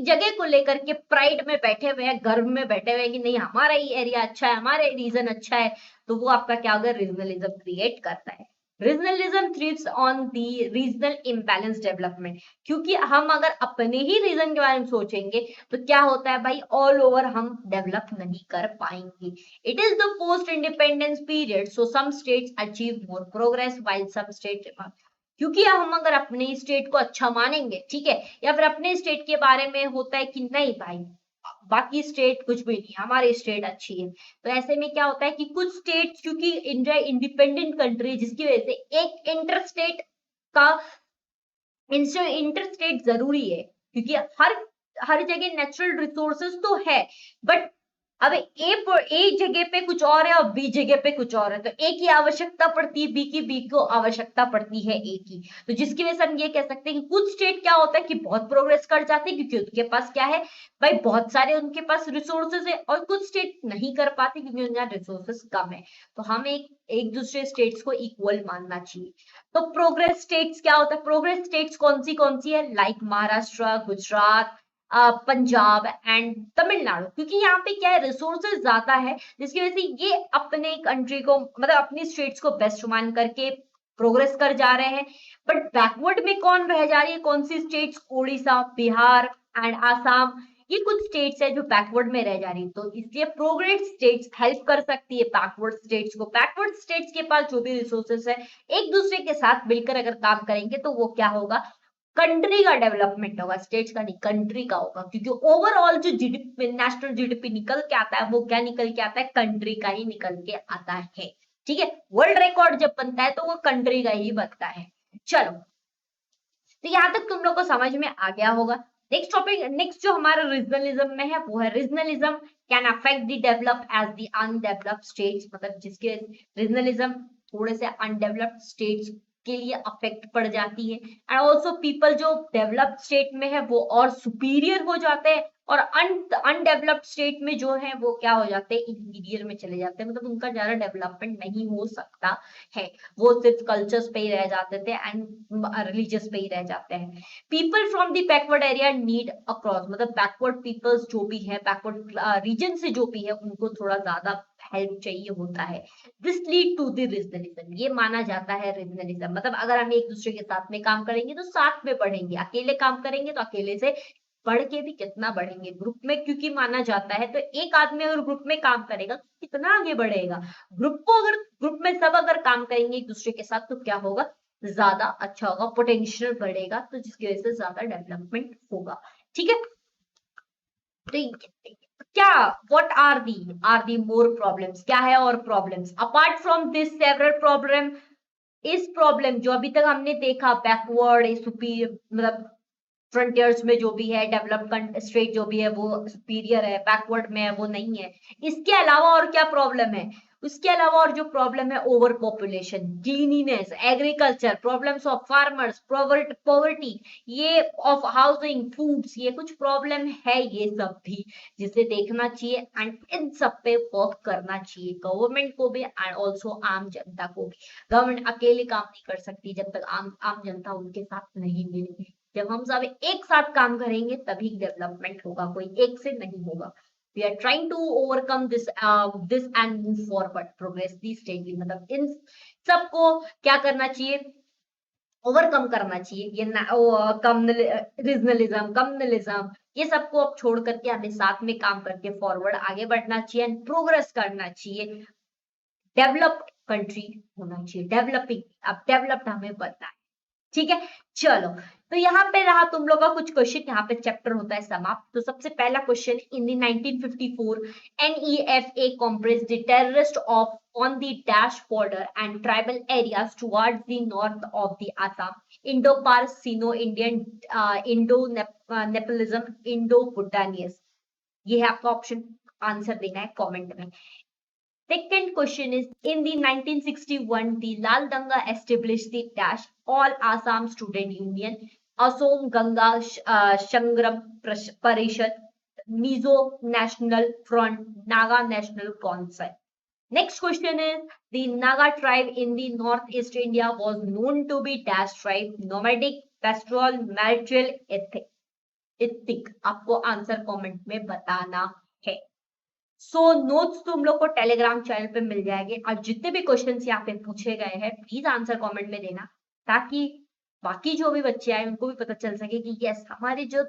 जगह को लेकर के प्राइड में बैठे हुए हैं, गर्व में बैठे हुए हैं कि नहीं हमारा ही एरिया अच्छा है, हमारा ही रीजन अच्छा है, तो वो आपका क्या होगा, रीजनलिज्म क्रिएट करता है। Regionalism thrives on the regional imbalance development, क्योंकि हम अगर अपने ही रीजन के बारे में सोचेंगे तो क्या होता है भाई, ऑल ओवर हम डेवलप नहीं कर पाएंगे। It is the post independence period, so some states achieve more progress while some state, क्योंकि हम अगर अपने स्टेट को अच्छा मानेंगे, ठीक है, या फिर अपने स्टेट के बारे में होता है कि नहीं भाई बाकी स्टेट कुछ भी नहीं, हमारी स्टेट अच्छी है, तो ऐसे में क्या होता है कि कुछ स्टेट, क्योंकि इंडिया इंडिपेंडेंट कंट्री है जिसकी वजह से एक का इंटरस्टेट जरूरी है, क्योंकि हर जगह नेचुरल रिसोर्सेज तो है, बट अब ए जगह पे कुछ और है और बी जगह पे कुछ और है, तो ए की आवश्यकता पड़ती है बी को आवश्यकता पड़ती है ए की। तो जिसकी वजह से हम ये कह सकते हैं कि कुछ स्टेट क्या होता है कि बहुत प्रोग्रेस कर जाते हैं क्योंकि उनके पास क्या है भाई, बहुत सारे उनके पास रिसोर्सेज है, और कुछ स्टेट नहीं कर पाते क्योंकि उनका रिसोर्सेज कम है। तो हम एक दूसरे स्टेट्स को इक्वल मानना चाहिए। तो प्रोग्रेस स्टेट्स क्या होता है, प्रोग्रेस स्टेट्स कौन सी है, लाइक महाराष्ट्र, गुजरात, पंजाब एंड तमिलनाडु, क्योंकि यहाँ पे क्या है रिसोर्सेज ज्यादा है, जिसकी वजह से ये अपने कंट्री को मतलब अपनी स्टेट्स को बेस्ट मान करके प्रोग्रेस कर जा रहे हैं। बट बैकवर्ड में कौन रह जा रही है, कौन सी स्टेट्स? उड़ीसा, बिहार एंड आसाम, ये कुछ स्टेट्स है जो बैकवर्ड में रह जा रही है। तो इसलिए प्रोग्रेस स्टेट्स हेल्प कर सकती है बैकवर्ड स्टेट्स को। बैकवर्ड स्टेट्स के पास जो भी रिसोर्सेस है एक दूसरे के साथ मिलकर अगर काम करेंगे तो वो क्या होगा, कंट्री का डेवलपमेंट होगा, स्टेट्स का नहीं कंट्री का होगा। क्योंकि ओवरऑल जो जीडीपी, नेशनल जीडीपी निकल के आता है वो क्या निकल के आता है, कंट्री का ही निकल के आता है। ठीक है, वर्ल्ड रिकॉर्ड जब बनता है तो वो कंट्री का ही बनता है। चलो, तो यहां तक तुम लोग को समझ में आ गया होगा। नेक्स्ट टॉपिक, नेक्स्ट जो हमारा रीजनलिज्म में है वो है regionalism can affect the develop as the undeveloped states, मतलब जिसके रीजनलिज्म थोड़े से अनडेवलप्ड स्टेट्स के लिए अफेक्ट पड़ जाती है। एंड ऑल्सो पीपल जो डेवलप्ड स्टेट में है वो और सुपीरियर हो जाते हैं, और अनडेवलप्ड स्टेट में जो है वो क्या हो जाते हैं, इंफीरियर में चले जाते हैं, मतलब उनका ज्यादा डेवलपमेंट नहीं हो सकता है, वो सिर्फ कल्चर्स पे ही रह जाते थे एंड रिलीजियस पे ही रह जाते हैं। People from the backward area need across, मतलब बैकवर्ड पीपल्स जो भी है, बैकवर्ड रीजन से जो भी है उनको थोड़ा ज्यादा हेल्प चाहिए होता है। This lead to the regionalism, ये माना जाता है रीजनलिज्म, मतलब अगर हम एक दूसरे के साथ में काम करेंगे तो साथ में बढ़ेंगे, अकेले काम करेंगे तो अकेले से बढ़ के भी कितना बढ़ेंगे, ग्रुप में क्योंकि माना जाता है। तो एक आदमी अगर ग्रुप में काम करेगा तो कितना आगे बढ़ेगा, ग्रुप को अगर ग्रुप में सब अगर काम करेंगे एक दूसरे के साथ तो क्या होगा, ज्यादा अच्छा होगा, पोटेंशियल बढ़ेगा, तो जिसकी वजह से ज्यादा डेवलपमेंट होगा। ठीक है, तो क्या what are the more problems, क्या है और problems apart from this several problem. इस प्रॉब्लम जो अभी तक हमने देखा, बैकवर्ड सुपीरियर, मतलब फ्रंटियर्स में जो भी है, डेवलप्ड स्टेट जो भी है वो सुपीरियर है, बैकवर्ड में है वो नहीं है। इसके अलावा और क्या प्रॉब्लम है, उसके अलावा और जो प्रॉब्लम है, over population, cleanliness, agriculture, problems of farmers, poverty, ये ऑफ हाउसिंग, फूड्स, ये कुछ प्रॉब्लम है, ये सब भी जिसे देखना चाहिए एंड इन सब पे वर्क करना चाहिए गवर्नमेंट को भी एंड ऑल्सो आम जनता को भी। गवर्नमेंट अकेले काम नहीं कर सकती जब तक आम जनता उनके साथ नहीं मिलेगी। जब हम सब एक साथ काम करेंगे तभी डेवलपमेंट होगा, कोई एक से नहीं होगा। We are trying to overcome this and move forward, progress the stately, मतलब इन सबको क्या करना चाहिए, ओवरकम करना चाहिए। ये रीजनलिज्म, कम्युनलिज्म, ये सबको अब छोड़ करके हमें साथ में काम करके फॉरवर्ड आगे बढ़ना चाहिए एंड प्रोग्रेस करना चाहिए। डेवलप्ड कंट्री होना चाहिए, डेवलपिंग, अब डेवलप्ड हमें बनना है। ठीक है, चलो, तो यहाँ पे रहा तुम लोग का कुछ क्वेश्चन, यहाँ पे चैप्टर होता है समाप्त। तो सबसे पहला question, in the 1954 NEFA comprised the terrorist of on the dash border and tribal areas towards the north of the Assam, Indo-Park-Sino-Indian, Indo-Nepalism, Indo-Bhutanese। ये है आपका ऑप्शन, आंसर देना है कमेंट में। Second question is, in the 1961, the Lal Danga established the dash All Assam Student Union, Asom Ganga Shangram Parishad, Mizo National Front, Naga National Council. Next question is, the Naga tribe in the Northeast India was known to be dash tribe, nomadic, pastoral, martial, ethnic. आपको answer comment में बताना है। So notes तुम लोग को Telegram channel पे मिल जाएंगे, और जितने भी क्वेश्चंस यहाँ पे पूछे गए हैं प्लीज आंसर कमेंट में देना, ताकि बाकी जो भी बच्चे आए उनको भी पता चल सके कि यस हमारे जो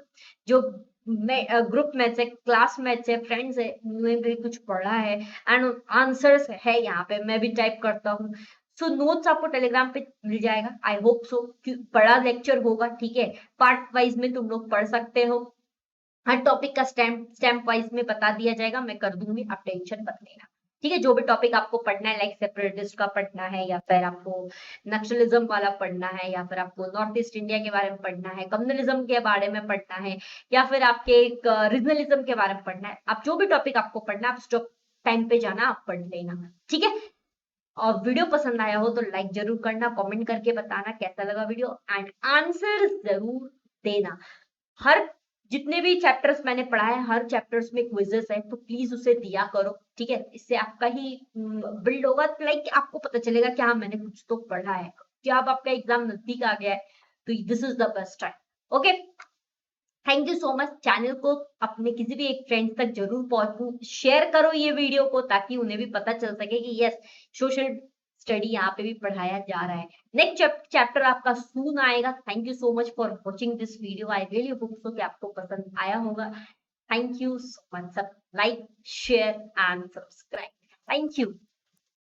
जो ग्रुप मैथ्स है, क्लास मैथ्स है, फ्रेंड्स है, उन्होंने भी कुछ पढ़ा है एंड आंसर्स है यहाँ पे, मैं भी टाइप करता हूँ। सो नोट्स आपको टेलीग्राम पे मिल जाएगा, आई होप सो। बड़ा लेक्चर होगा, ठीक है, पार्ट वाइज में तुम लोग पढ़ सकते हो, हर टॉपिक का स्टैम्प वाइज में बता दिया जाएगा, मैं कर दूंगी, आप टेंशन मत लेना। ठीक है, जो भी टॉपिक आपको पढ़ना है, लाइक सेपरेटिस्ट का पढ़ना है, या फिर आपको नक्सलिज्म वाला पढ़ना है, या फिर आपको नॉर्थ ईस्ट इंडिया के बारे में पढ़ना है, कम्युनलिज्म के बारे में पढ़ना है, या फिर आपके रीजनलिज्म के बारे में पढ़ना है, आप जो भी टॉपिक आपको पढ़ना है, आप स्टॉप टाइम पे जाना, आप पढ़ लेना। ठीक है, और वीडियो पसंद आया हो तो लाइक जरूर करना, कमेंट करके बताना कैसा लगा वीडियो, एंड आंसर जरूर देना। हर जितने भी चैप्टर्स मैंने पढ़ा है, हर चैप्टर्स में क्विजेस है, तो प्लीज उसे दिया करो। ठीक है, इससे आपका ही बिल्ड होगा, लाइक आपको पता चलेगा कि हाँ मैंने कुछ तो पढ़ा है। क्या अब आपका एग्जाम नजदीक आ गया है तो this is the best time. Okay, thank you so much. Channel को अपने किसी भी एक फ्रेंड तक जरूर पहुंच शेयर करो ये वीडियो को, ताकि उन्हें भी पता चल सके कि यस, सोशल स्टडी यहाँ पे भी पढ़ाया जा रहा है। नेक्स्ट चैप्टर आपका सून आएगा। Thank you so much for watching this video. I really hope so कि आपको पसंद आया होगा। Thank you so much. सब like, share and subscribe. Thank you.